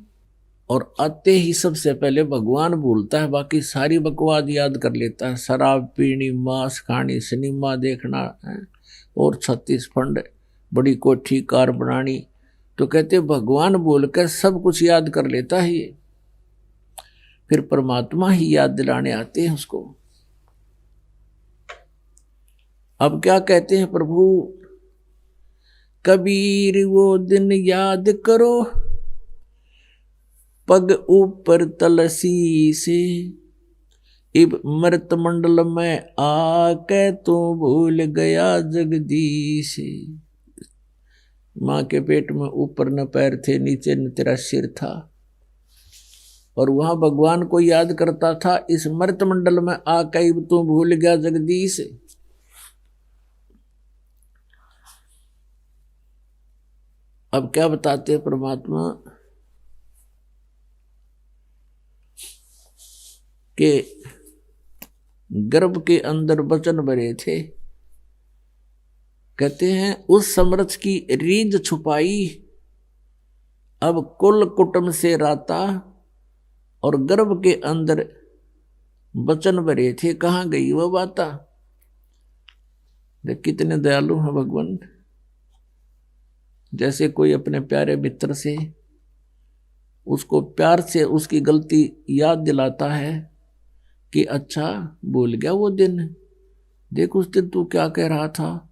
और आते ही सबसे पहले भगवान भूलता है, बाकी सारी बकवाद याद कर लेता है। शराब पीनी, मांस खानी, सिनेमा देखना है और 36 फंड, बड़ी कोठी कार बनानी, तो कहते भगवान बोलकर सब कुछ याद कर लेता है ये। फिर परमात्मा ही याद दिलाने आते हैं उसको। अब क्या कहते हैं प्रभु, कबीर वो दिन याद करो, पग ऊपर तलसी से, इब मृत मंडल में आके तो भूल गया जगदीश। माँ के पेट में ऊपर न पैर थे, नीचे न तेरा सिर था, और वहां भगवान को याद करता था। इस मृत मंडल में आके इब तो भूल गया जगदीश। अब क्या बताते हैं परमात्मा के गर्भ के अंदर वचन भरे थे। कहते हैं उस समर्थ की रीझ छुपाई अब कुल कुटुंब से राता और गर्भ के अंदर वचन भरे थे, कहाँ गई वह बाता। देख कितने दयालु हैं भगवान। जैसे कोई अपने प्यारे मित्र से उसको प्यार से उसकी गलती याद दिलाता है कि अच्छा भूल गया वो दिन, देख उस दिन तू क्या कह रहा था,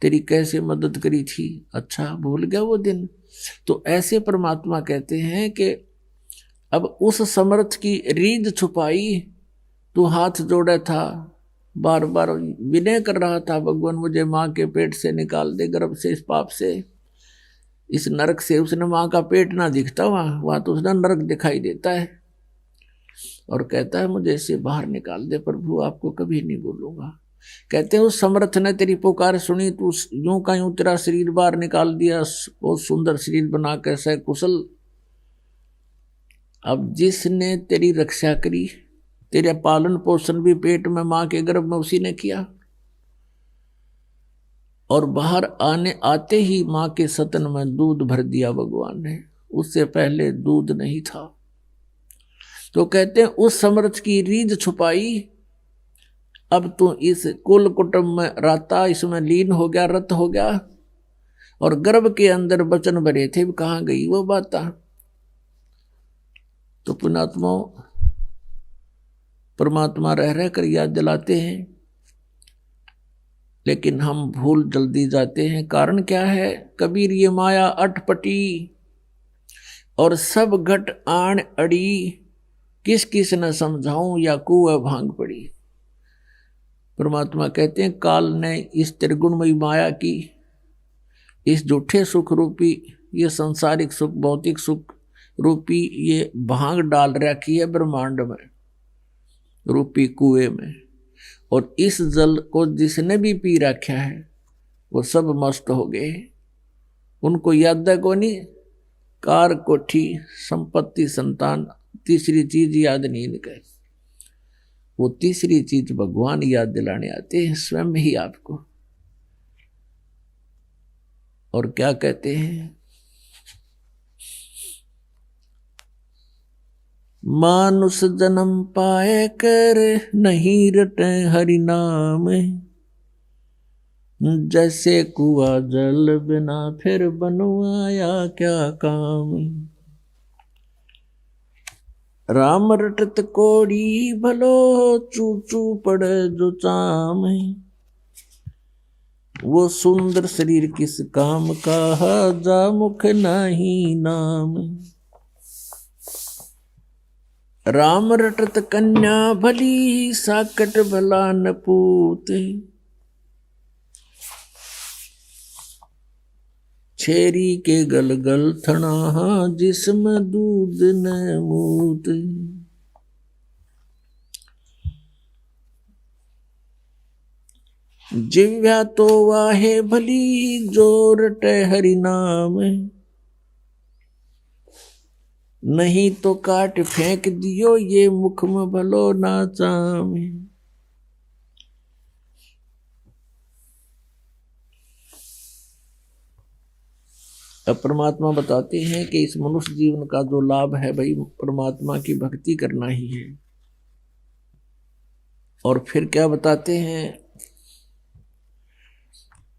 तेरी कैसे मदद करी थी, अच्छा भूल गया वो दिन। तो ऐसे परमात्मा कहते हैं कि अब उस समर्थ की रीझ छुपाई, तू हाथ जोड़ा था, बार बार विनय कर रहा था, भगवान मुझे माँ के पेट से निकाल दे, गर्भ से, इस पाप से, इस नरक से। उसने माँ का पेट ना दिखता वहां तो उसने नरक दिखाई देता है, और कहता है मुझे इससे बाहर निकाल दे प्रभु, आपको कभी नहीं बोलूंगा। कहते हैं उस समर्थ ने तेरी पुकार सुनी, तू यूं का यूं तेरा शरीर बाहर निकाल दिया, बहुत सुंदर शरीर बना कैसा कुशल। अब जिसने तेरी रक्षा करी, तेरा पालन पोषण भी पेट में माँ के गर्भ में उसी ने किया, और बाहर आते ही माँ के सतन में दूध भर दिया भगवान ने, उससे पहले दूध नहीं था। तो कहते हैं उस समर्थ की रीझ छुपाई, अब तू इस कुल कुटुंब में राता, इसमें लीन हो गया, रत हो गया, और गर्भ के अंदर वचन भरे थे, कहाँ गई वो बाता। तो पुण्यात्मा परमात्मा रह रह कर याद दिलाते हैं, लेकिन हम भूल जल्दी जाते हैं। कारण क्या है? कबीर ये माया अटपटी और सब घट आण अड़ी, किस किस न समझाऊं या कुएं भांग पड़ी। परमात्मा कहते हैं काल ने इस त्रिगुणमयी माया की, इस झूठे सुख रूपी, ये संसारिक सुख, भौतिक सुख रूपी ये भांग डाल रखी है ब्रह्मांड में, रूपी कुएं में, और इस जल को जिसने भी पी रखा है वो सब मस्त हो गए। उनको याद है को नहीं, कार कोठी संपत्ति संतान, तीसरी चीज याद नहीं निकले। वो तीसरी चीज भगवान याद दिलाने आते हैं स्वयं ही आपको। और क्या कहते हैं? मानुष जन्म पाए कर नहीं रटे हरि नाम, जैसे कुआ जल बिना फिर बनवाया क्या काम। राम रटत कोड़ी भलो चू चू पड़े जो चाम, वो सुंदर शरीर किस काम का, जा मुख नहीं नाम। राम रटत कन्या भली, साकट भला न पूत, छेरी के गल गल थना, जिसमें दूध न मूत। जिव्या तो वाहे भली, जो रटे हरि नाम, नहीं तो काट फेंक दियो, ये मुख में भलो ना चाम। अब परमात्मा बताते हैं कि इस मनुष्य जीवन का जो लाभ है भाई, परमात्मा की भक्ति करना ही है। और फिर क्या बताते हैं?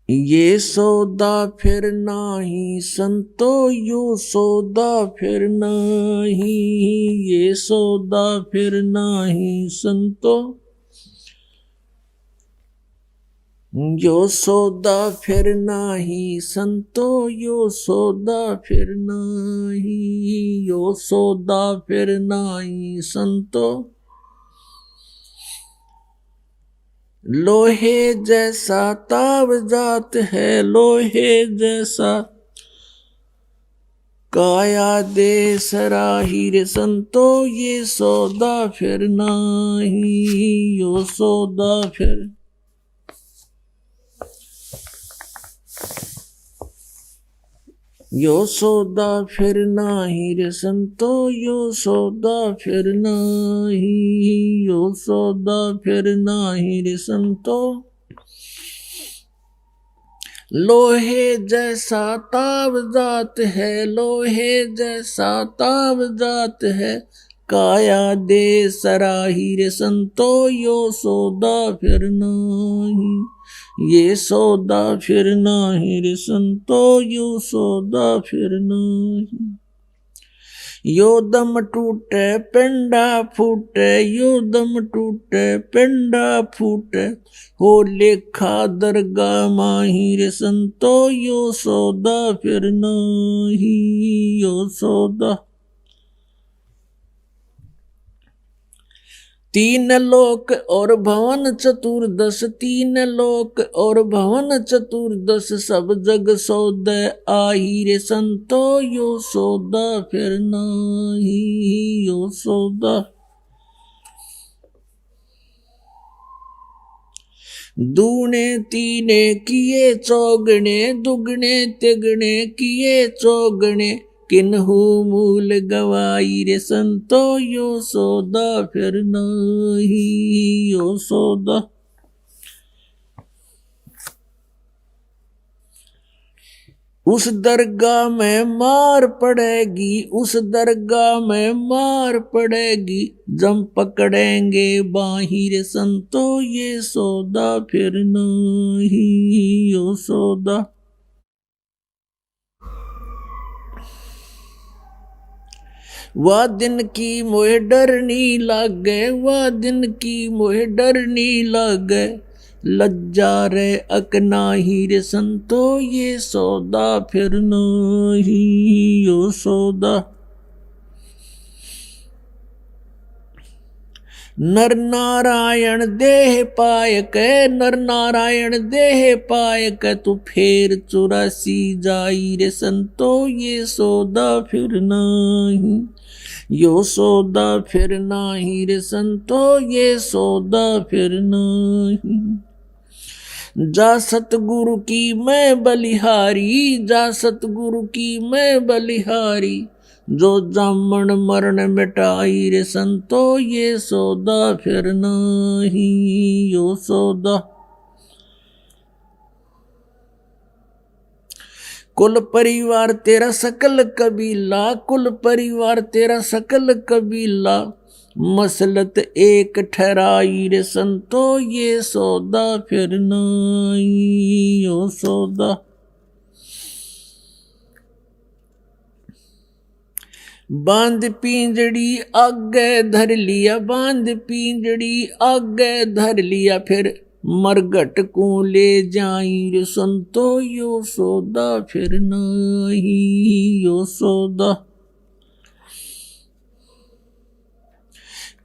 ये सौदा फिर नाही संतो, यो सौदा फिर नाही, ये सौदा फिर नाही संतो, यो सौदा फिर नाही संतो, यो सौदा फिर नाही, यो सौदा फिर नाही संतो। लोहे जैसा ताव जात है, लोहे जैसा काया दे सराही रे संतो, ये सौदा फिर नाही, यो सौदा फिर। यो सौदा फिर नाही रे संतो, यो सौदा फिर नाही, यो सौदा फिर नाही रे संतो। लोहे जैसा ताव जात है, लोहे जैसा ताव जात है, काया दे सराही रे संतो यो सौदा फिर नहीं, ये सौदा फिर नहीं रे संतो यो सौदा फिर नहीं। यो दम टूटे पिंडा फूटे, यो दम टूटे पिंडा फूटे, हो लेखा दरगाह माहिर संतो यो सौदा फिर नहीं, यो सौदा। तीन लोक और भवन चतुर्दश, तीन लोक और भवन चतुर्दश, सब जग सौदे आही रे संतो यो सौदा फिर नहीं, यो सौदा। दूने तीने किए चौगने, दुगने तिगने किए चौगने, किन्हू मूल गवाई रे संतो यो सौदा फिर नहीं, यो सौदा। उस दरगाह में मार पड़ेगी, उस दरगाह में मार पड़ेगी, जम पकड़ेंगे बाहिर संतो ये सौदा फिर नहीं, यो सौदा। वह दिन की मोह डरनी लागे, वह दिन की मोह डरनी लागे, लज्जा रे अकनाही रे संतो ये सौदा फिर नहीं, यो सौदा। नर नारायण देह पाय के, नर नारायण देह पाय के, तू फेर 84 जाई रे संतो ये सौदा फिर नहीं, यो सौदा फिर नहीं रे संतो ये सौदा फिर नहीं। जा सतगुरु की मैं बलिहारी, जा सतगुरु की मैं बलिहारी, जो जामन मरण मिटाई रे संतो ये सौदा फिर नहीं, यो सौदा। कुल परिवार तेरा सकल कबीला, कुल परिवार तेरा सकल कबीला, मसलत एक ठहराई रे संतो ये सौदा फिर नहीं, यो सौदा। बांध पिंजड़ी आगे धर लिया, बांध पिंजड़ी आगे धर लिया, फिर मरघट को ले जाई रे संतो यो सौदा फिर नहीं, यो सौदा।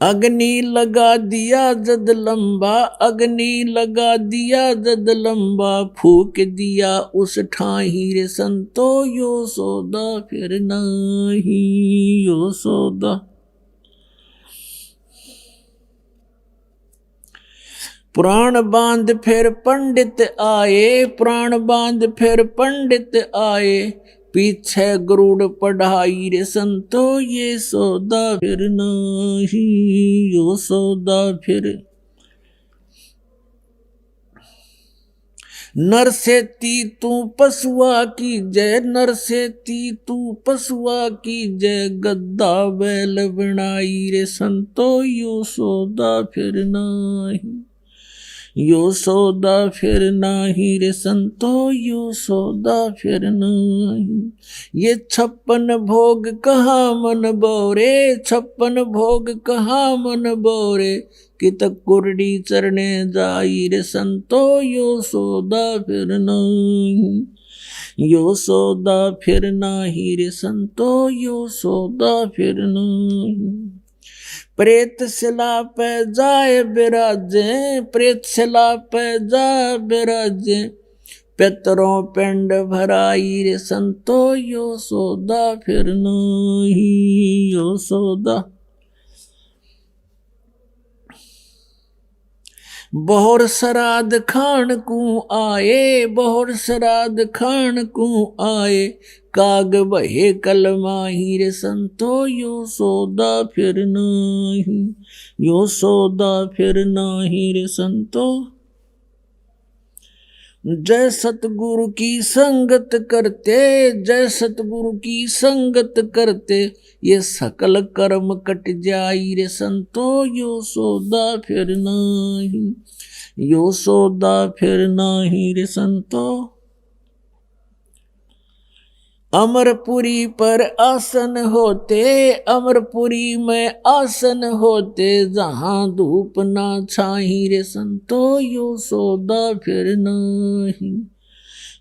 अग्नि लगा दिया जद लंबा, अग्नि लगा दिया जद लंबा, फूक दिया उस ठाही रे संतो यो सौदा फिर नहीं, यो सौदा। प्राण बांध फिर पंडित आए, प्राण बांध फिर पंडित आए, पीछे गरुड़ पढ़ाई रे संतो ये सौदा फिर नहीं, यो सौदा फिर। नर से ती तू पशुआ की जय, नर से ती तू पशुआ की जय, गद्दा बैल बनाई रे संतो यो सौदा फिर नहीं, यो सौदा फिर नाही रे संतो यो सौदा फिर नहीं। ये 56 भोग कहाँ मन बोरे, 56 भोग कहाँ मन बोरे, कित कुरडी चरने जाई रे संतो यो सौदा फिर नहीं, यो सौदा फिर नाही रे संतो यो सौदा फिर नहीं। प्रेत शिला पे जाए बिराजे, प्रेत शिला पे जाए बिराजे, पितरों पिंड भराई रे संतो यो सौदा फिर नहीं, यो सौदा। बहुर श्राद्ध खान को आए, बहुर श्राद्ध खान को आए, काग बहे कलमाही रे संतो यो सौदा फिर नहीं, यो सौदा फिर नहीं रे संतो। जय सतगुरु की संगत करते, जय सतगुरु की संगत करते, ये सकल कर्म कट जाई रे संतो, यो सौदा फिर नहीं, यो सौदा फिर नहीं रे संतो। अमरपुरी पर आसन होते, अमरपुरी में आसन होते, जहां धूप ना छाई रे संतो, यो सौदा फिर नहीं,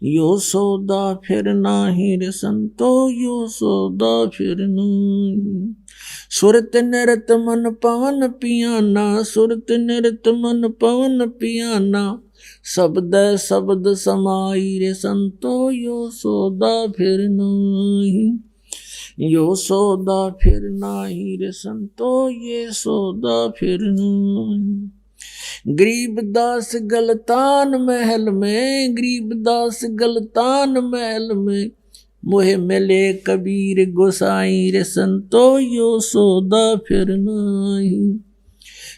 यो सौदा फिर नहीं रे संतो, यो सौदा फिर नहीं। सुरत नृत मन पवन पियाना, सुरत नृत मन पवन पियाना, शब्द शब्द समाई रे संतो, यो सौदा फिर नहीं, यो सौदा फिर नहीं रे संतो, ये सौदा फिर नहीं। गरीबदास गलतान महल में, गरीबदास गलतान महल में, मोहे मिले कबीर गोसाई रे संतो, यो सौदा फिर नहीं,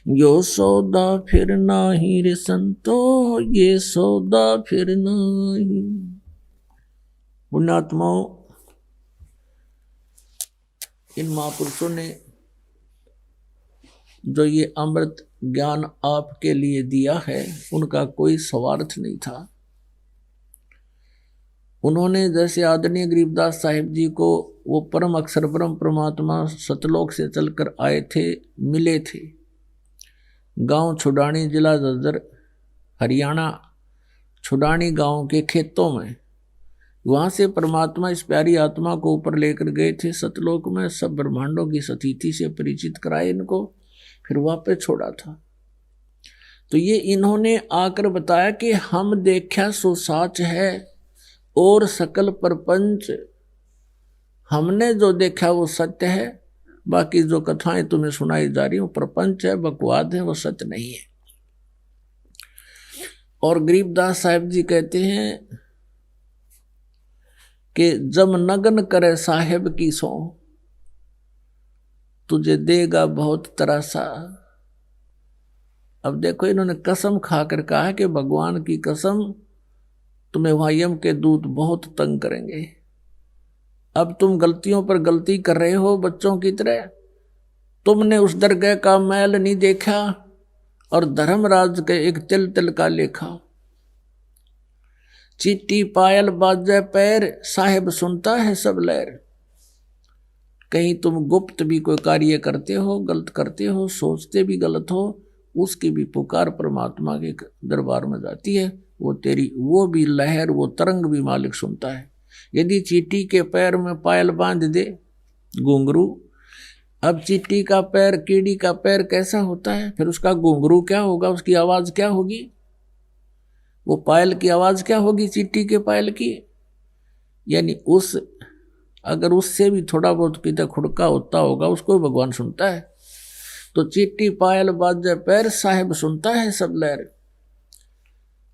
यो सौदा फिर नहीं रे संतो, ये सौदा फिर नहीं। पुण्यात्माओं, इन महापुरुषों ने जो ये अमृत ज्ञान आपके लिए दिया है, उनका कोई स्वार्थ नहीं था। उन्होंने जैसे आदरणीय गरीबदास साहिब जी को वो परम अक्षर ब्रह्म परमात्मा सतलोक से चलकर आए थे, मिले थे। गांव छुडानी, जिला झज्जर, हरियाणा, छुडानी गांव के खेतों में, वहां से परमात्मा इस प्यारी आत्मा को ऊपर लेकर गए थे सतलोक में, सब ब्रह्मांडों की स्थिति से परिचित कराए इनको, फिर वापस छोड़ा था। तो ये इन्होंने आकर बताया कि हम देखा सो साच है, और सकल प्रपंच हमने जो देखा वो सत्य है, बाकी जो कथाएं तुम्हें सुनाई जा रही हूं प्रपंच है, बकवाद है, वो सत्य नहीं है। और गरीबदास साहिब जी कहते हैं कि जब नगन करे साहेब की सौ, तुझे देगा बहुत तरासा। अब देखो, इन्होंने कसम खाकर कहा कि भगवान की कसम, तुम्हें वहां यम के दूत बहुत तंग करेंगे। अब तुम गलतियों पर गलती कर रहे हो बच्चों की तरह। तुमने उस दरगाह का मैल नहीं देखा और धर्मराज के एक तिल तिल का लेखा। चीटी पायल बाजे पैर, साहेब सुनता है सब लहर। कहीं तुम गुप्त भी कोई कार्य करते हो, गलत करते हो, सोचते भी गलत हो, उसकी भी पुकार परमात्मा के दरबार में जाती है। वो तेरी वो भी लहर, वो तरंग भी मालिक सुनता है। यदि चीटी के पैर में पायल बांध दे घुंघरू, अब चीटी का पैर, कीड़ी का पैर कैसा होता है, फिर उसका घुंघरू क्या होगा, उसकी आवाज क्या होगी, वो पायल की आवाज क्या होगी चीटी के पायल की। यानी उस अगर उससे भी थोड़ा बहुत कितना खुड़का होता होगा, उसको भगवान सुनता है। तो चीटी पायल बाजे पैर, साहेब सुनता है सब लहर।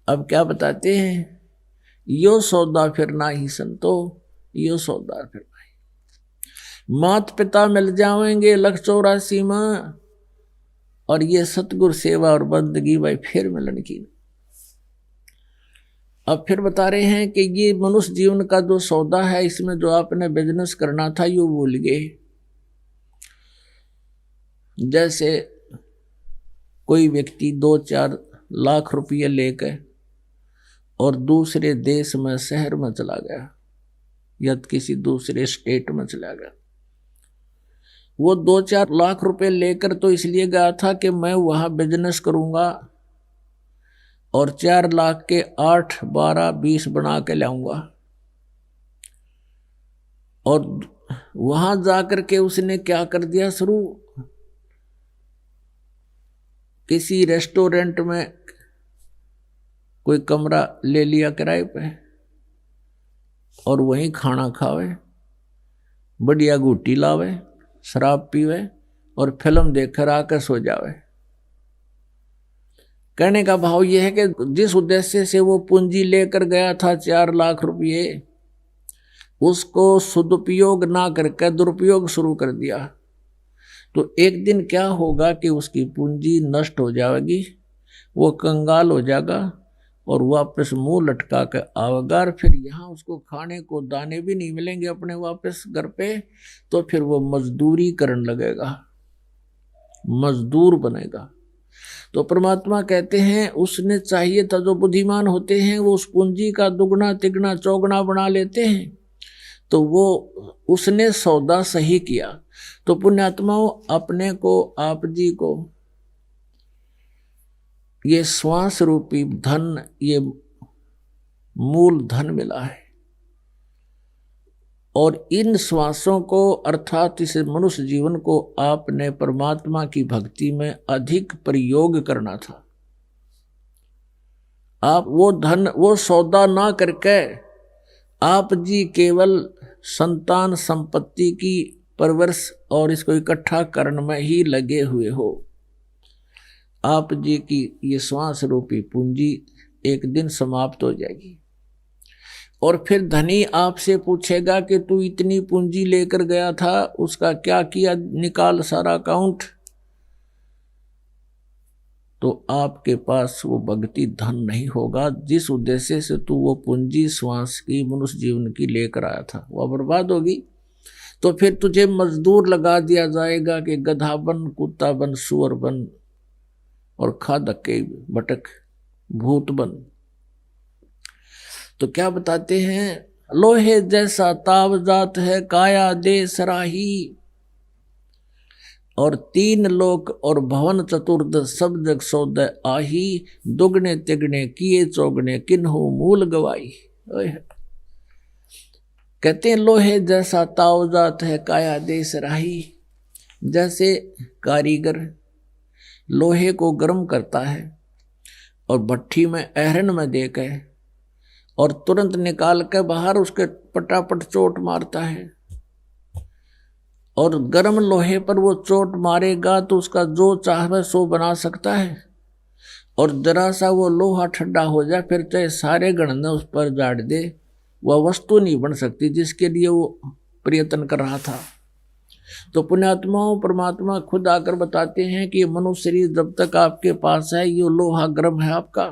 अब क्या बताते हैं, यो सौदा फिर ना ही संतो, यो सौदा फिर नहीं। मात पिता मिल जाएंगे 184 माँ, और ये सतगुरु सेवा और बंदगी भाई फिर मिलन की। अब फिर बता रहे हैं कि ये मनुष्य जीवन का जो सौदा है, इसमें जो आपने बिजनेस करना था यो भूल गए। जैसे कोई व्यक्ति 2-4 लाख रुपये लेकर और दूसरे देश में, शहर में चला गया या किसी दूसरे स्टेट में चला गया। वो 2-4 लाख रुपए लेकर तो इसलिए गया था कि मैं वहां बिजनेस करूंगा और 4 लाख के 8, 12, 20 बना के लाऊंगा। और वहां जाकर के उसने क्या कर दिया शुरू, किसी रेस्टोरेंट में कोई कमरा ले लिया किराए पे और वहीं खाना खावे, बढ़िया घूटी लावे, शराब पीवे और फिल्म देखकर आकर सो जावे। कहने का भाव यह है कि जिस उद्देश्य से वो पूंजी लेकर गया था 4 लाख रुपये, उसको सदुपयोग ना करके दुरुपयोग शुरू कर दिया। तो एक दिन क्या होगा कि उसकी पूंजी नष्ट हो जाएगी, वो कंगाल हो जाएगा और वापस मुंह लटका कर आवेगा, और फिर यहाँ उसको खाने को दाने भी नहीं मिलेंगे अपने वापस घर पे, तो फिर वो मजदूरी करने लगेगा, मजदूर बनेगा। तो परमात्मा कहते हैं उसने चाहिए था, जो बुद्धिमान होते हैं वो उस पूंजी का दुगना तिगना चौगुना बना लेते हैं, तो वो उसने सौदा सही किया। तो पुण्यात्माओं, अपने को, आप जी को ये श्वास रूपी धन, ये मूल धन मिला है, और इन श्वासों को अर्थात इस मनुष्य जीवन को आपने परमात्मा की भक्ति में अधिक प्रयोग करना था। आप वो धन, वो सौदा ना करके आप जी केवल संतान संपत्ति की परवरिश और इसको इकट्ठा करने में ही लगे हुए हो। आप जी की ये श्वास रूपी पूंजी एक दिन समाप्त हो जाएगी, और फिर धनी आपसे पूछेगा कि तू इतनी पूंजी लेकर गया था, उसका क्या किया, निकाल सारा अकाउंट। तो आपके पास वो भक्ति धन नहीं होगा जिस उद्देश्य से तू वो पूंजी श्वास की मनुष्य जीवन की लेकर आया था, वह बर्बाद होगी। तो फिर तुझे मजदूर लगा दिया जाएगा कि गधा बन, कुत्ता बन, सुअर बन, और खा धक्के भटक, भूत बन। तो क्या बताते हैं, लोहे जैसा ताव जात है काया दे सराही, और तीन लोक और भवन चतुर्द सब जग सौदे आही, दुगने तिगने किए चौगने किन्हु मूल गवाई। कहते हैं लोहे जैसा ताव जात है काया दे सराही, जैसे कारीगर लोहे को गर्म करता है और भट्ठी में अहरन में देकर और तुरंत निकाल के बाहर उसके पटापट चोट मारता है, और गर्म लोहे पर वो चोट मारेगा तो उसका जो चाहे सो बना सकता है, और जरा सा वो लोहा ठंडा हो जाए फिर चाहे सारे गणना उस पर झाड़ दे, वह वस्तु नहीं बन सकती जिसके लिए वो प्रयत्न कर रहा था। तो पुण्यात्माओं, परमात्मा खुद आकर बताते हैं कि मनुष्य शरीर जब तक आपके पास है, ये लोहा गर्म है आपका।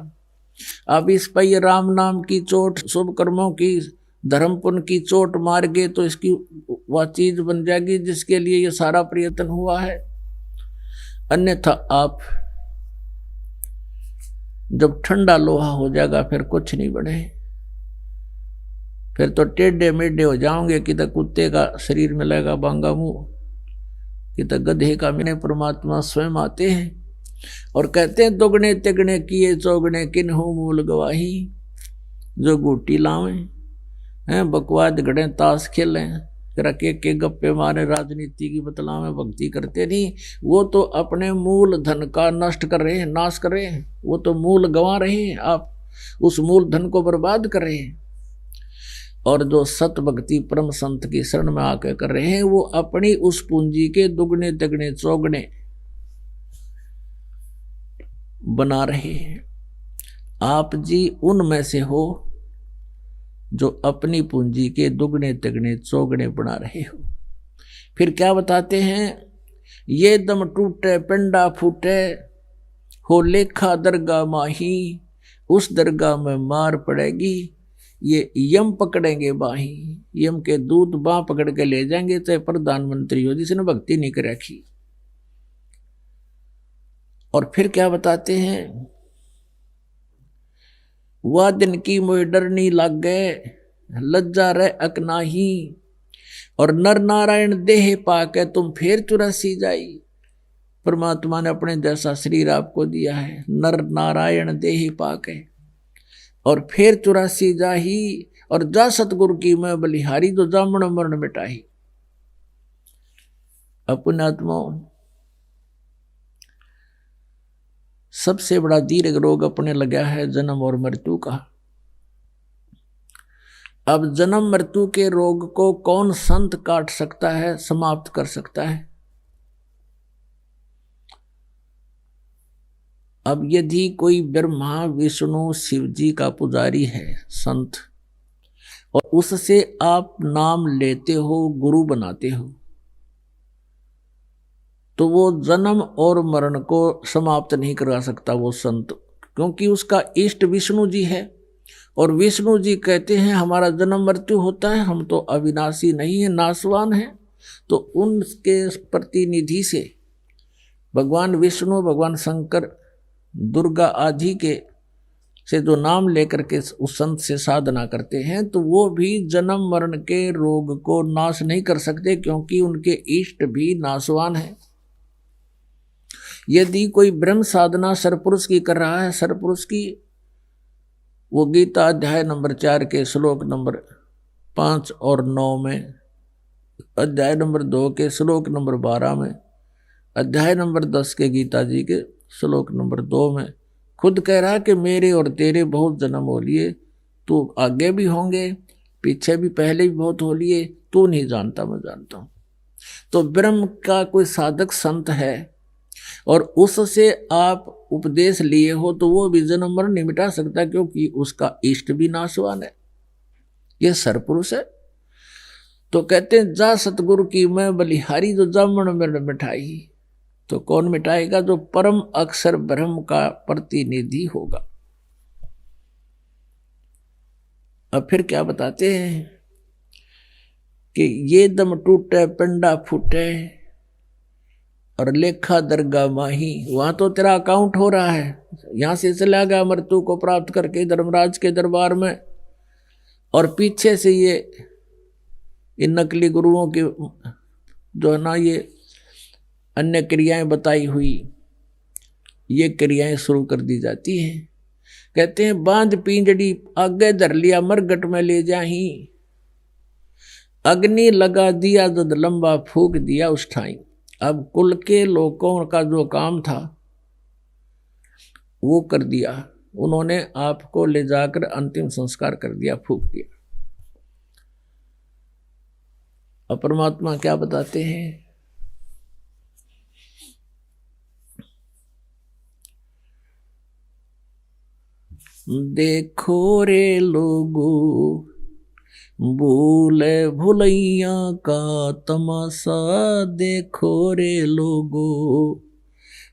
अब इस पर ये राम नाम की चोट, शुभ कर्मों की, धर्म पुण्य की चोट मार गए तो इसकी वह चीज बन जाएगी जिसके लिए ये सारा प्रयत्न हुआ है। अन्यथा आप जब ठंडा लोहा हो जाएगा फिर कुछ नहीं बने, फिर तो टेढ़े मेढ़े हो जाओगे, कि तो कुत्ते का शरीर मिलेगा बांगा मुंह, कि तो गधे का। मैंने परमात्मा स्वयं आते हैं और कहते हैं दुगने तिगने किए चौगने किन्हु मूल गवाही, जो गोटी लावे हैं, बकवाद गढ़े, ताश खेलें, रखे के गप्पे मारे, राजनीति की बतलावे, भक्ति करते नहीं, वो तो अपने मूल धन का नष्ट कर रहे हैं, नाश कर रहे हैं, वो तो मूल गंवा रहे हैं, आप उस मूल धन को बर्बाद कर रहे हैं। और जो सत भक्ति परम संत की शरण में आकर कर रहे हैं, वो अपनी उस पूंजी के दुगने तिगने चौगने बना रहे हैं। आप जी उनमें से हो जो अपनी पूंजी के दुगने तिगने चौगने बना रहे हो। फिर क्या बताते हैं, ये दम टूटे पिंडा फूटे, हो लेखा दरगाह माही, उस दरगाह में मार पड़ेगी, ये यम पकड़ेंगे बाही, यम के दूत बाह पकड़ के ले जाएंगे, चाहे प्रधानमंत्री हो जिसने भक्ति नहीं कर रखी। और फिर क्या बताते हैं, वह दिन की मोह डर नहीं लग गए, लज्जा रह अकनाही, और नर नारायण देह पाके तुम फिर चुरासी जाई। परमात्मा ने अपने जैसा शरीर आपको दिया है, नर नारायण देह पाके, और फिर 84 जाही, और जा सतगुरु की मैं बलिहारी, जो जामण मरण मिटाही। पुण्यात्मा, सबसे बड़ा दीर्घ रोग अपने लगा है जन्म और मृत्यु का। अब जन्म मृत्यु के रोग को कौन संत काट सकता है, समाप्त कर सकता है? अब यदि कोई ब्रह्मा विष्णु शिव जी का पुजारी है, संत, और उससे आप नाम लेते हो, गुरु बनाते हो, तो वो जन्म और मरण को समाप्त नहीं करा सकता वो संत क्योंकि उसका इष्ट विष्णु जी है, और विष्णु जी कहते हैं हमारा जन्म मृत्यु होता है, हम तो अविनाशी नहीं है, नाशवान है। तो उनके प्रतिनिधि से भगवान विष्णु, भगवान शंकर, दुर्गा आदि के से जो नाम लेकर के उस संत से साधना करते हैं, तो वो भी जन्म मरण के रोग को नाश नहीं कर सकते, क्योंकि उनके इष्ट भी नाशवान है। यदि कोई ब्रह्म साधना सरपुरुष की कर रहा है, सरपुरुष की, वो गीता अध्याय नंबर 4 के श्लोक नंबर 5 और 9 में, अध्याय नंबर 2 के श्लोक नंबर 12 में, अध्याय नंबर 10 के गीता जी के श्लोक नंबर 2 में खुद कह रहा है कि मेरे और तेरे बहुत जन्म हो लिए, तू आगे भी होंगे, पीछे भी, पहले भी बहुत हो लिए, तू नहीं जानता, मैं जानता हूं। तो ब्रह्म का कोई साधक संत है और उससे आप उपदेश लिए हो, तो वो भी जन्म मरण नहीं मिटा सकता, क्योंकि उसका इष्ट भी नाशवान है, ये सरपुरुष है। तो कहते हैं जा सतगुरु की मैं बलिहारी, जो जामन मरण मिठाई। तो कौन मिटाएगा? जो परम अक्षर ब्रह्म का प्रतिनिधि होगा। अब फिर क्या बताते हैं कि ये दम टूटे पिंडा फूटे और लेखा दरगाह माही। वहां तो तेरा अकाउंट हो रहा है, यहां से चला गया मृत्यु को प्राप्त करके धर्मराज के दरबार में, और पीछे से ये इन नकली गुरुओं के जो है ना, ये अन्य क्रियाएं बताई हुई, ये क्रियाएं शुरू कर दी जाती हैं। कहते हैं बांध पिंजड़ी आगे धर लिया, मरगट में ले जाही, अग्नि लगा दिया जद लंबा फूक दिया उस ठाई। अब कुल के लोगों का जो काम था वो कर दिया, उन्होंने आपको ले जाकर अंतिम संस्कार कर दिया, फूक दिया। अब परमात्मा क्या बताते हैं? देखो रे लोगो भूले भुलैया का तमाशा, देखो रे लोगो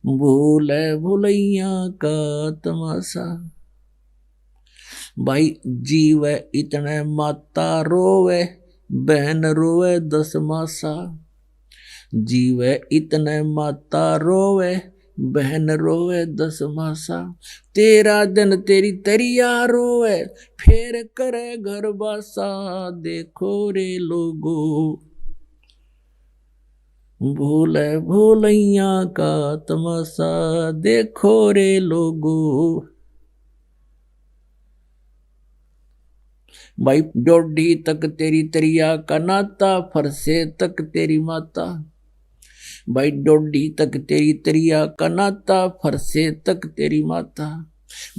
भूले भुलैया का तमाशा। भाई जीव इतने माता रोवे, बहन रोवे 10 मासा। जीव इतने माता रोवे, बहन रोवे 10 मासा। 13 दिन तेरी तरिया रोवे, फिर करे घर बासा। देखो रे लोगो भूले भूलैया का तमाशा, देखो रे लोगो। भाई डोडी तक तेरी तरिया का नाता, फरसे तक तेरी माता। भाई डोडी तक तेरी तरिया का नाता, फरसे तक तेरी माता।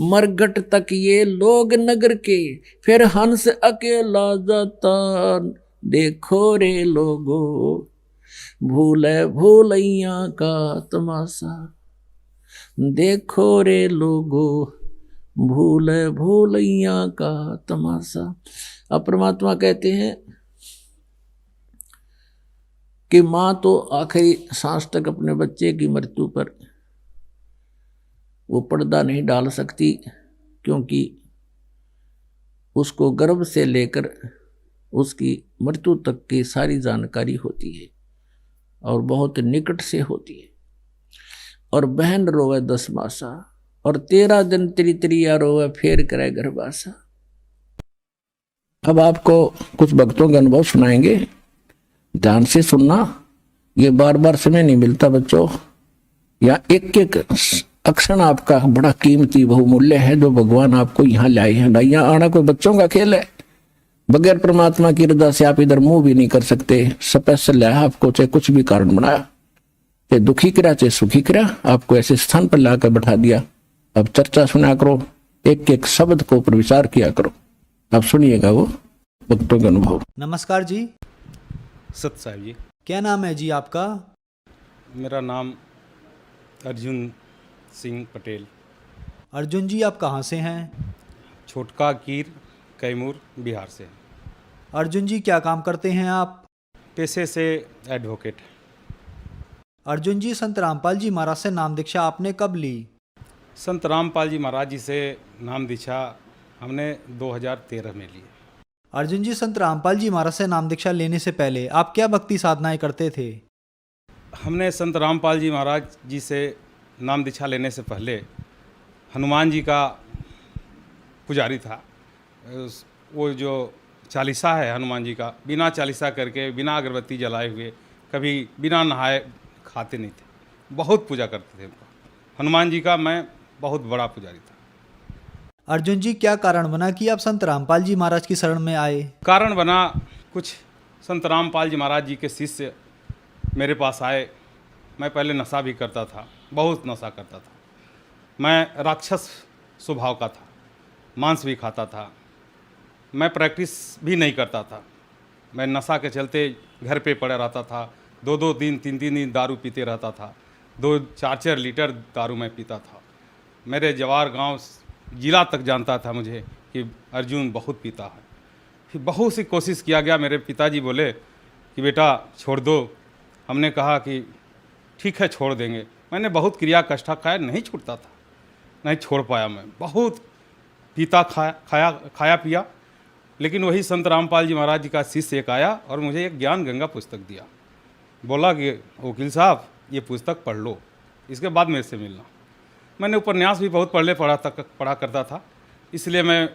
मरघट तक ये लोग नगर के, फिर हंस अकेला जाता। देखो रे लोगो भूले भूलैया का तमाशा, देखो रे लोगो भूले भूलैया का तमाशा। अब परमात्मा कहते हैं कि माँ तो आखिरी सांस तक अपने बच्चे की मृत्यु पर वो पर्दा नहीं डाल सकती, क्योंकि उसको गर्भ से लेकर उसकी मृत्यु तक की सारी जानकारी होती है और बहुत निकट से होती है। और बहन रोवे 10 मासा, और 13 दिन तेरी तरिया रोवे, फेर करे गर्भासा। अब आपको कुछ भक्तों के अनुभव सुनाएंगे, ध्यान से सुनना, ये बार बार समय नहीं मिलता बच्चों। या एक एक अक्षर आपका बड़ा कीमती बहुमूल्य है, जो भगवान आपको यहाँ लाए हैं। ना यहाँ आना कोई बच्चों का खेल है, बगैर परमात्मा की रजा से आप इधर मुंह भी नहीं कर सकते। स्पेशल लाया आपको, चाहे कुछ भी कारण बनाया, चाहे दुखी करा चाहे सुखी करा, आपको ऐसे स्थान पर लाकर बैठा दिया। अब चर्चा सुना करो, एक एक शब्द को ऊपर विचार किया करो। अब सुनिएगा वो भक्तों के अनुभव।
नमस्कार जी।
सत साहब जी।
क्या नाम है जी आपका?
मेरा नाम अर्जुन सिंह पटेल।
अर्जुन जी आप कहाँ से हैं?
छोटका कीर, कैमूर, बिहार से।
अर्जुन जी क्या काम करते हैं आप?
पेशे से एडवोकेट।
अर्जुन जी संत रामपाल जी महाराज से नाम दीक्षा आपने कब ली?
संत रामपाल जी महाराज जी से नाम दीक्षा हमने 2013 में ली।
अर्जुन जी, संत रामपाल जी महाराज से नाम दीक्षा लेने से पहले आप क्या भक्ति साधनाएं करते थे?
हमने संत रामपाल जी महाराज जी से नाम दीक्षा लेने से पहले हनुमान जी का पुजारी था। वो जो चालीसा है हनुमान जी का, बिना चालीसा करके, बिना अगरबत्ती जलाए हुए, कभी बिना नहाए खाते नहीं थे। बहुत पूजा करते थे उनको। हनुमान जी का मैं बहुत बड़ा पुजारी था।
अर्जुन जी, क्या कारण बना कि आप संत रामपाल जी महाराज की शरण में आए?
कारण बना, कुछ संत रामपाल जी महाराज जी के शिष्य मेरे पास आए। मैं पहले नशा भी करता था, बहुत नशा करता था। मैं राक्षस स्वभाव का था, मांस भी खाता था। मैं प्रैक्टिस भी नहीं करता था। मैं नशा के चलते घर पे पड़ा रहता था। 2-2 दिन 3-3 दिन दारू पीते रहता था। 2-4 लीटर दारू मैं पीता था। मेरे जवार गांव जिला तक जानता था मुझे कि अर्जुन बहुत पीता है। फिर बहुत सी कोशिश किया गया। मेरे पिताजी बोले कि बेटा छोड़ दो। हमने कहा कि ठीक है छोड़ देंगे। मैंने बहुत क्रिया कष्टा खाया, नहीं छूटता था, नहीं छोड़ पाया। मैं बहुत पीता खाया पिया। लेकिन वही संत रामपाल जी महाराज जी का शिष्य एक आया और मुझे एक ज्ञान गंगा पुस्तक दिया। बोला कि वकील साहब ये पुस्तक पढ़ लो, इसके बाद मेरे से मिलना। मैंने उपन्यास भी बहुत पढ़ा करता था, इसलिए मैं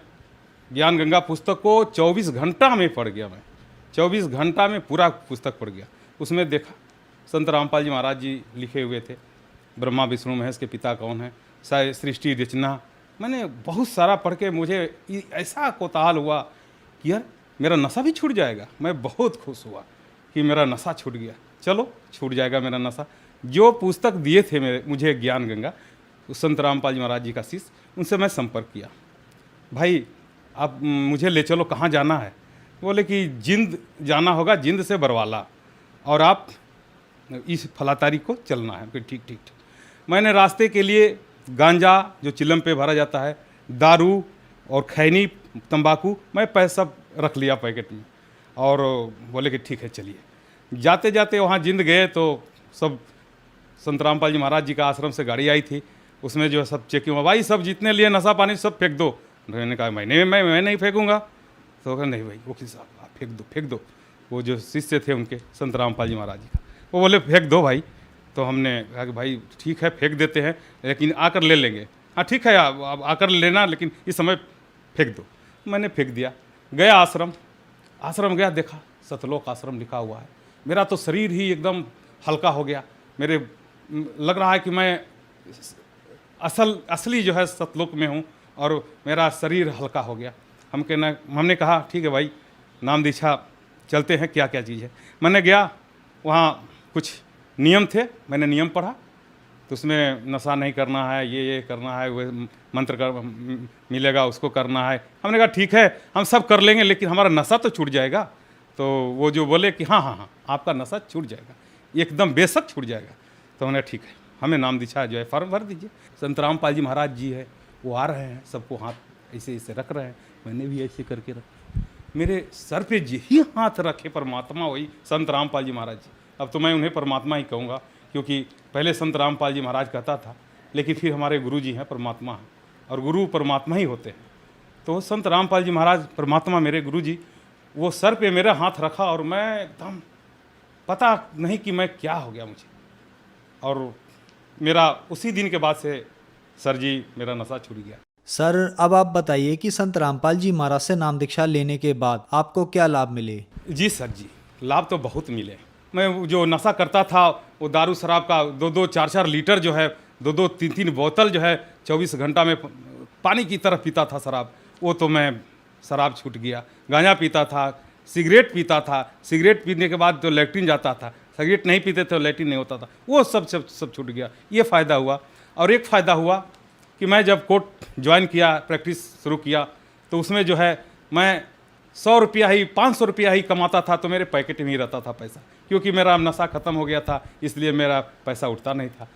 ज्ञान गंगा पुस्तक को 24 घंटा में पढ़ गया। मैं 24 घंटा में पूरा पुस्तक पढ़ गया। उसमें देखा संत रामपाल जी महाराज जी लिखे हुए थे, ब्रह्मा विष्णु महेश के पिता कौन है, सृष्टि रचना। मैंने बहुत सारा पढ़ के मुझे ऐसा कोताहल हुआ कि यार मेरा नशा भी छूट जाएगा। मैं बहुत खुश हुआ कि मेरा नशा छूट गया, चलो छूट जाएगा मेरा नशा। जो पुस्तक दिए थे मुझे ज्ञान गंगा, संत रामपाल जी महाराज जी का शिष्य, उनसे मैं संपर्क किया। भाई आप मुझे ले चलो, कहाँ जाना है? बोले कि जिंद जाना होगा, जिंद से बरवाला, और आप इस फला तारीख को चलना है। फिर ठीक ठीक ठीक। मैंने रास्ते के लिए गांजा जो चिलम पे भरा जाता है, दारू और खैनी तंबाकू, मैं पैसा सब रख लिया पैकेट में, और बोले कि ठीक है चलिए। जाते जाते वहाँ जिंद गए तो सब संत रामपाल जी महाराज जी का आश्रम से गाड़ी आई थी, उसमें जो सब चेकिंग हुआ। भाई सब जितने लिए नशा पानी सब फेंक दो। मैंने कहा मैं नहीं फेंकूंगा। तो कहा नहीं भाई वकील साहब आप फेंक दो। वो जो शिष्य थे उनके संत रामपाल जी महाराज जी का, वो बोले फेंक दो भाई। तो हमने कहा कि भाई ठीक है फेंक देते हैं, लेकिन आकर ले लेंगे। हाँ ठीक है आप आकर लेना, लेकिन इस समय फेंक दो। मैंने फेंक दिया। गया आश्रम गया, देखा सतलोक आश्रम लिखा हुआ है। मेरा तो शरीर ही एकदम हल्का हो गया। मेरे लग रहा है कि मैं असली जो है सतलोक में हूँ, और मेरा शरीर हल्का हो गया। हमने कहा ठीक है भाई नाम दीक्षा चलते हैं, क्या क्या चीज़ है। मैंने गया, वहाँ कुछ नियम थे, मैंने नियम पढ़ा। तो उसमें नशा नहीं करना है, ये करना है, वो मंत्र कर मिलेगा उसको करना है। हमने कहा ठीक है हम सब कर लेंगे, लेकिन हमारा नशा तो छूट जाएगा। तो वो जो बोले कि हाँ आपका नशा छूट जाएगा, एकदम बेशक छूट जाएगा। तो हमने ठीक है हमें नाम दीक्षा जो है फॉर्म भर दीजिए। संत रामपाल जी महाराज जी है, वो आ रहे हैं, सबको हाथ ऐसे ऐसे रख रहे हैं। मैंने भी ऐसे करके रखा। मेरे सर पे यही हाथ रखे परमात्मा, वही संत रामपाल जी महाराज जी। अब तो मैं उन्हें परमात्मा ही कहूँगा, क्योंकि पहले संत रामपाल जी महाराज कहता था, लेकिन फिर हमारे गुरु जी हैं परमात्मा हैं, और गुरु परमात्मा ही होते हैं। तो संत रामपाल जी महाराज परमात्मा मेरे गुरु जी, वो सर पे मेरा हाथ रखा, और मैं एकदम पता नहीं कि मैं क्या हो गया मुझे। और मेरा उसी दिन के बाद से सर जी मेरा नशा छूट गया।
सर अब आप बताइए कि संत रामपाल जी महाराज से नाम दीक्षा लेने के बाद आपको क्या लाभ मिले?
जी सर जी, लाभ तो बहुत मिले। मैं जो नशा करता था, वो दारू शराब का 2-2 4-4 लीटर जो है, 2-2 3-3 बोतल जो है 24 घंटा में पानी की तरह पीता था शराब, वो तो मैं शराब छूट गया। गांजा पीता था, सिगरेट पीता था, सिगरेट पीने के बाद तो लैट्रिन जाता था, सिगरेट नहीं पीते तो लैट्रिन नहीं होता था, वो सब छूट गया। ये फ़ायदा हुआ। और एक फ़ायदा हुआ कि मैं जब कोर्ट ज्वाइन किया, प्रैक्टिस शुरू किया, तो उसमें जो है मैं 100 रुपया ही 500 रुपया ही कमाता था, तो मेरे पैकेट में ही रहता था पैसा, क्योंकि मेरा नशा ख़त्म हो गया था, इसलिए मेरा पैसा उठता नहीं था।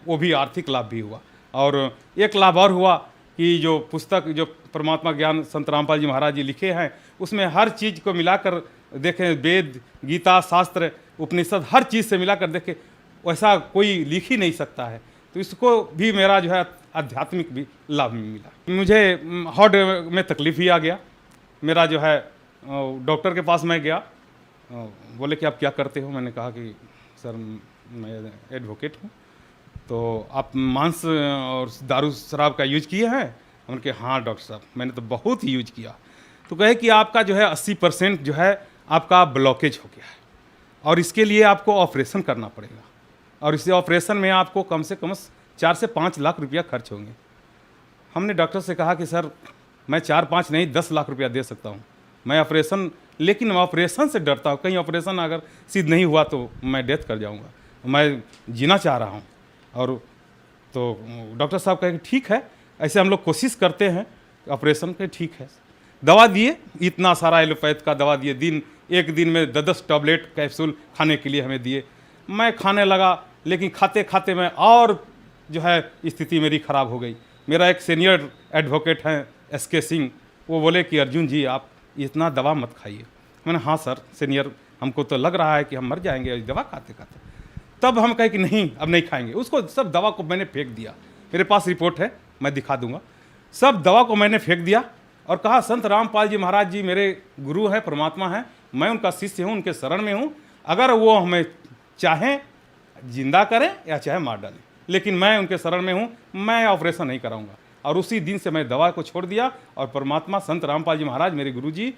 वो भी आर्थिक लाभ भी हुआ। और एक लाभ और हुआ कि जो पुस्तक जो परमात्मा ज्ञान संत रामपाल जी महाराज जी लिखे हैं, उसमें हर चीज़ को मिलाकर देखें, वेद गीता शास्त्र उपनिषद हर चीज़ से मिलाकर देखें, वैसा कोई लिख ही नहीं सकता है। तो इसको भी मेरा जो है आध्यात्मिक भी लाभ मिला। मुझे हार्ट में तकलीफ ही आ गया। मेरा जो है डॉक्टर के पास मैं गया, बोले कि आप क्या करते हो? मैंने कहा कि सर मैं एडवोकेट हूँ। तो आप मांस और दारू शराब का यूज किए हैं? उनके हाँ डॉक्टर साहब मैंने तो बहुत ही यूज किया। तो कहे कि आपका जो है 80% जो है आपका ब्लॉकेज हो गया है और इसके लिए आपको ऑपरेशन करना पड़ेगा और इस ऑपरेशन में आपको कम से कम 4 से 5 लाख रुपया खर्च होंगे। हमने डॉक्टर से कहा कि सर मैं 4-5 नहीं 10 लाख रुपया दे सकता हूँ मैं ऑपरेशन, लेकिन ऑपरेशन से डरता हूँ, कहीं ऑपरेशन अगर सिद्ध नहीं हुआ तो मैं डेथ कर जाऊँगा, मैं जीना चाह रहा हूँ। और तो डॉक्टर साहब कहे कि ठीक है, ऐसे हम लोग कोशिश करते हैं ऑपरेशन के, ठीक है। दवा दिए, इतना सारा एलोपैथ का दवा दिए, एक दिन में 10 टैबलेट कैप्सूल खाने के लिए हमें दिए। मैं खाने लगा, लेकिन खाते खाते मैं और जो है स्थिति मेरी ख़राब हो गई। मेरा एक सीनियर एडवोकेट हैं SK सिंह, वो बोले कि अर्जुन जी आप इतना दवा मत खाइए। मैंने हाँ सर सीनियर, हमको तो लग रहा है कि हम मर जाएंगे इस दवा खाते खाते। तब हम कहे कि नहीं अब नहीं खाएंगे, उसको सब दवा को मैंने फेंक दिया। मेरे पास रिपोर्ट है, मैं दिखा दूंगा। सब दवा को मैंने फेंक दिया और कहा संत रामपाल जी महाराज जी मेरे गुरु हैं, परमात्मा हैं, मैं उनका शिष्य हूँ, उनके शरण में हूँ। अगर वो हमें चाहें जिंदा करें या चाहे मार डालें, लेकिन मैं उनके शरण में हूँ, मैं ऑपरेशन नहीं कराऊंगा। और उसी दिन से मैं दवा को छोड़ दिया और परमात्मा संत रामपाल जी महाराज मेरे गुरु जी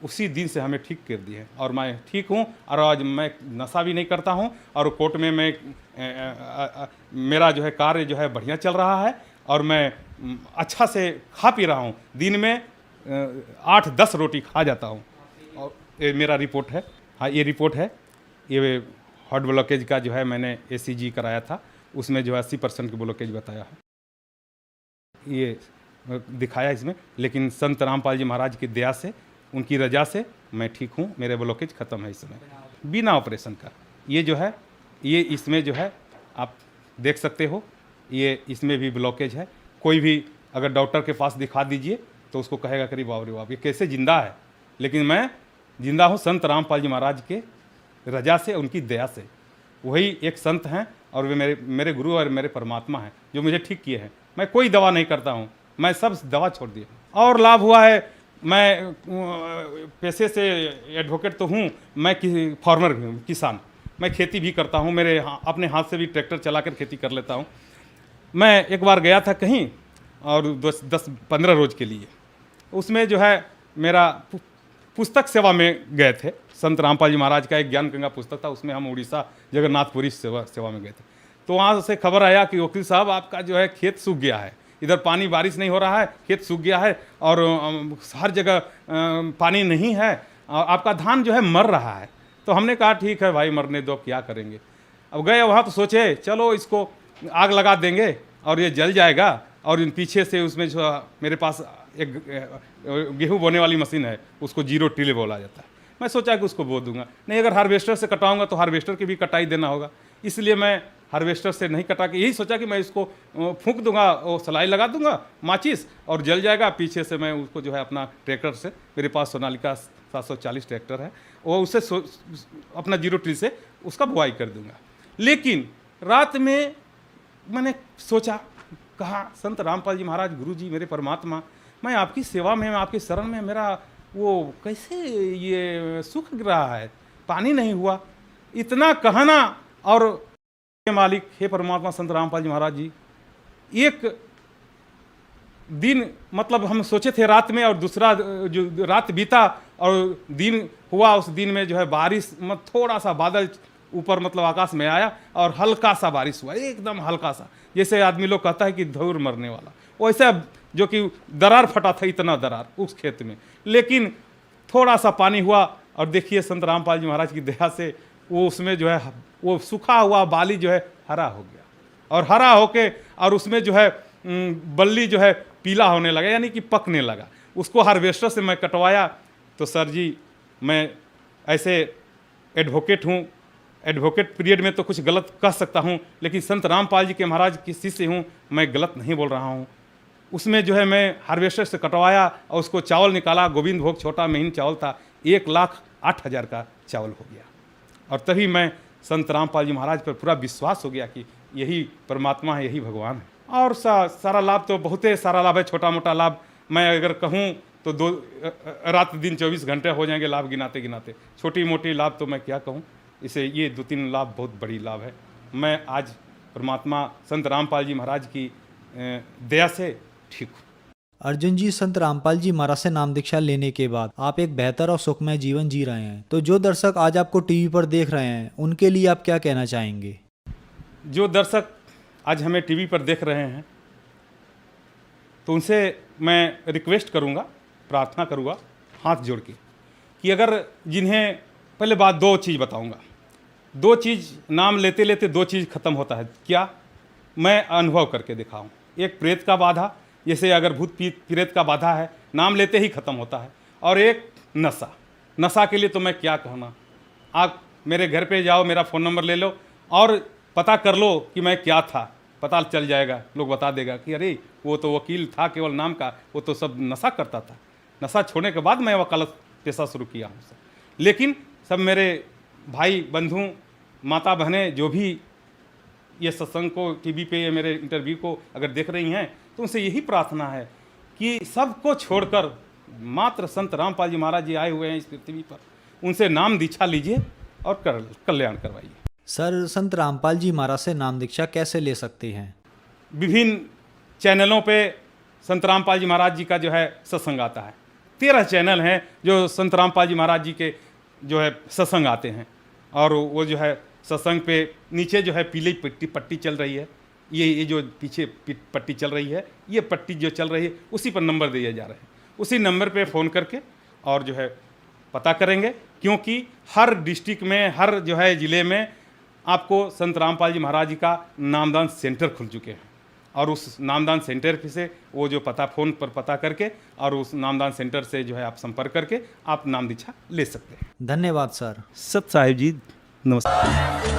उसी दिन से हमें ठीक कर दिए और मैं ठीक हूँ। और आज मैं नशा भी नहीं करता हूँ और कोर्ट में मैं मेरा जो है कार्य जो है बढ़िया चल रहा है और मैं अच्छा से खा पी रहा हूँ। दिन में 8-10 रोटी खा जाता हूँ। और ये मेरा रिपोर्ट है, हाँ ये रिपोर्ट है। ये हार्ट ब्लॉकेज का जो है मैंने ACG कराया था, उसमें जो है 80% की ब्लॉकेज बताया है, ये दिखाया इसमें। लेकिन संत रामपाल जी महाराज की दया से, उनकी रजा से मैं ठीक हूँ, मेरे ब्लॉकेज ख़त्म है इस समय बिना ऑपरेशन का। ये जो है ये इसमें जो है आप देख सकते हो, ये इसमें भी ब्लॉकेज है। कोई भी अगर डॉक्टर के पास दिखा दीजिए तो उसको कहेगा करीब बाप रे बाप ये कैसे जिंदा है, लेकिन मैं जिंदा हूँ संत रामपाल जी महाराज के रजा से, उनकी दया से। वही एक संत हैं और वे मेरे गुरु और मेरे परमात्मा हैं जो मुझे ठीक किए हैं। मैं कोई दवा नहीं करता हूँ, मैं सब दवा छोड़ दिया। और लाभ हुआ है, मैं पैसे से एडवोकेट तो हूँ, मैं फार्मर भी हूँ, किसान। मैं खेती भी करता हूँ, मेरे अपने हाथ से भी ट्रैक्टर चलाकर खेती कर लेता हूँ। मैं एक बार गया था कहीं और 10-15 रोज के लिए, उसमें जो है मेरा पुस्तक सेवा में गए थे। संत रामपाल जी महाराज का एक ज्ञान गंगा पुस्तक था, उसमें हम उड़ीसा जगन्नाथपुरी सेवा में गए थे। तो वहाँ से खबर आया कि वकील साहब आपका जो है खेत सूख गया है, इधर पानी बारिश नहीं हो रहा है, खेत सूख गया है और हर जगह पानी नहीं है और आपका धान जो है मर रहा है। तो हमने कहा ठीक है भाई मरने दो, क्या करेंगे। अब गए वहाँ तो सोचे चलो इसको आग लगा देंगे और ये जल जाएगा। और इन पीछे से उसमें जो मेरे पास एक गेहूँ बोने वाली मशीन है, उसको 0 टिले बोला जाता है। मैं सोचा कि उसको बो दूंगा, नहीं अगर हार्वेस्टर से कटाऊंगा तो हार्वेस्टर की भी कटाई देना होगा, इसलिए मैं हार्वेस्टर से नहीं कटा के यही सोचा कि मैं इसको फूंक दूंगा, वो सलाई लगा दूंगा माचिस और जल जाएगा। पीछे से मैं उसको जो है अपना ट्रैक्टर से, मेरे पास सोनालिका 740 ट्रैक्टर है, वो उससे अपना 0 टिल से उसका बुआई कर दूंगा। लेकिन रात में मैंने सोचा, कहा संत रामपाल जी महाराज गुरु जी मेरे परमात्मा, मैं आपकी सेवा में, मैं आपके शरण में, मेरा वो कैसे ये सूख रहा है, पानी नहीं हुआ। इतना कहना और मालिक हे परमात्मा संत रामपाल जी महाराज जी, एक दिन मतलब हम सोचे थे रात में और दूसरा जो रात बीता और दिन हुआ, उस दिन में जो है बारिश थोड़ा सा बादल ऊपर मतलब आकाश में आया और हल्का सा बारिश हुआ, एकदम हल्का सा, जैसे आदमी लोग कहता है कि धूर मरने वाला, वैसा जो कि दरार फटा था, इतना दरार उस खेत में। लेकिन थोड़ा सा पानी हुआ और देखिए संत रामपाल जी महाराज की दया से वो उसमें जो है वो सूखा हुआ बाली जो है हरा हो गया और हरा होके और उसमें जो है बल्ली जो है पीला होने लगा, यानी कि पकने लगा। उसको हार्वेस्टर से मैं कटवाया। तो सर जी मैं ऐसे एडवोकेट हूँ, एडवोकेट पीरियड में तो कुछ गलत कह सकता हूँ, लेकिन संत रामपाल जी के महाराज की शिष्य हूँ, मैं गलत नहीं बोल रहा हूँ। उसमें जो है मैं हार्वेस्टर से कटवाया और उसको चावल निकाला, गोविंद भोग छोटा महीन चावल था, 1,08,000 का चावल हो गया। और तभी मैं संत रामपाल जी महाराज पर पूरा विश्वास हो गया कि यही परमात्मा है, यही भगवान है। और सारा लाभ तो बहुत सारा लाभ है, छोटा मोटा लाभ मैं अगर कहूँ तो रात दिन 24 घंटे हो जाएंगे लाभ गिनाते गिनाते। छोटी मोटी लाभ तो मैं क्या कहूँ, इसे ये 2-3 लाभ बहुत बड़ी लाभ है। मैं आज परमात्मा संत रामपाल जी महाराज की दया से ठीक हूँ।
अर्जुन जी, संत रामपाल जी महाराज से नाम दीक्षा लेने के बाद आप एक बेहतर और सुखमय जीवन जी रहे हैं, तो जो दर्शक आज आपको टीवी पर देख रहे हैं उनके लिए आप क्या कहना चाहेंगे?
जो दर्शक आज हमें टीवी पर देख रहे हैं तो उनसे मैं रिक्वेस्ट करूंगा, प्रार्थना करूंगा हाथ जोड़ के कि अगर जिन्हें पहले बात 2 चीज़ बताऊंगा। 2 चीज़ नाम लेते लेते 2 चीज़ खत्म होता है। क्या? मैं अनुभव करके दिखाऊं। एक प्रेत का बाधा, जैसे अगर भूत प्रेत का बाधा है नाम लेते ही खत्म होता है। और एक नशा के लिए तो मैं क्या कहना, आप मेरे घर पे जाओ, मेरा फ़ोन नंबर ले लो और पता कर लो कि मैं क्या था, पता चल जाएगा। लोग बता देगा कि अरे वो तो वकील था केवल नाम का, वो तो सब नशा करता था। नशा छोड़ने के बाद मैं वकालत पेशा शुरू किया हूँ। लेकिन सब मेरे भाई बंधु माता बहनें जो भी ये सत्संग को टीवी पे या मेरे इंटरव्यू को अगर देख रही हैं तो उनसे यही प्रार्थना है कि सबको छोड़कर मात्र संत रामपाल जी महाराज जी आए हुए हैं इस पृथ्वी पर, उनसे नाम दीक्षा लीजिए और कल्याण करवाइए।
सर, संत रामपाल जी महाराज से नाम दीक्षा कैसे ले सकते हैं?
विभिन्न चैनलों पे संत रामपाल जी महाराज जी का जो है सत्संग आता है। 13 चैनल हैं जो संत रामपाल जी महाराज जी के जो है सत्संग आते हैं। और वो जो है सत्संग पे नीचे जो है पीली पट्टी चल रही है, ये जो पीछे पट्टी चल रही है, ये पट्टी जो चल रही है उसी पर नंबर दिए जा रहे हैं। उसी नंबर पे फ़ोन करके और जो है पता करेंगे, क्योंकि हर डिस्ट्रिक्ट में, हर जो है ज़िले में आपको संत रामपाल जी महाराज जी का नामदान सेंटर खुल चुके हैं। और उस नामदान सेंटर से वो जो पता फ़ोन पर पता करके और उस नामदान सेंटर से जो है आप संपर्क करके आप नाम दीक्षा ले सकते हैं।
धन्यवाद सर।
सत साहिब जी, नमस्कार।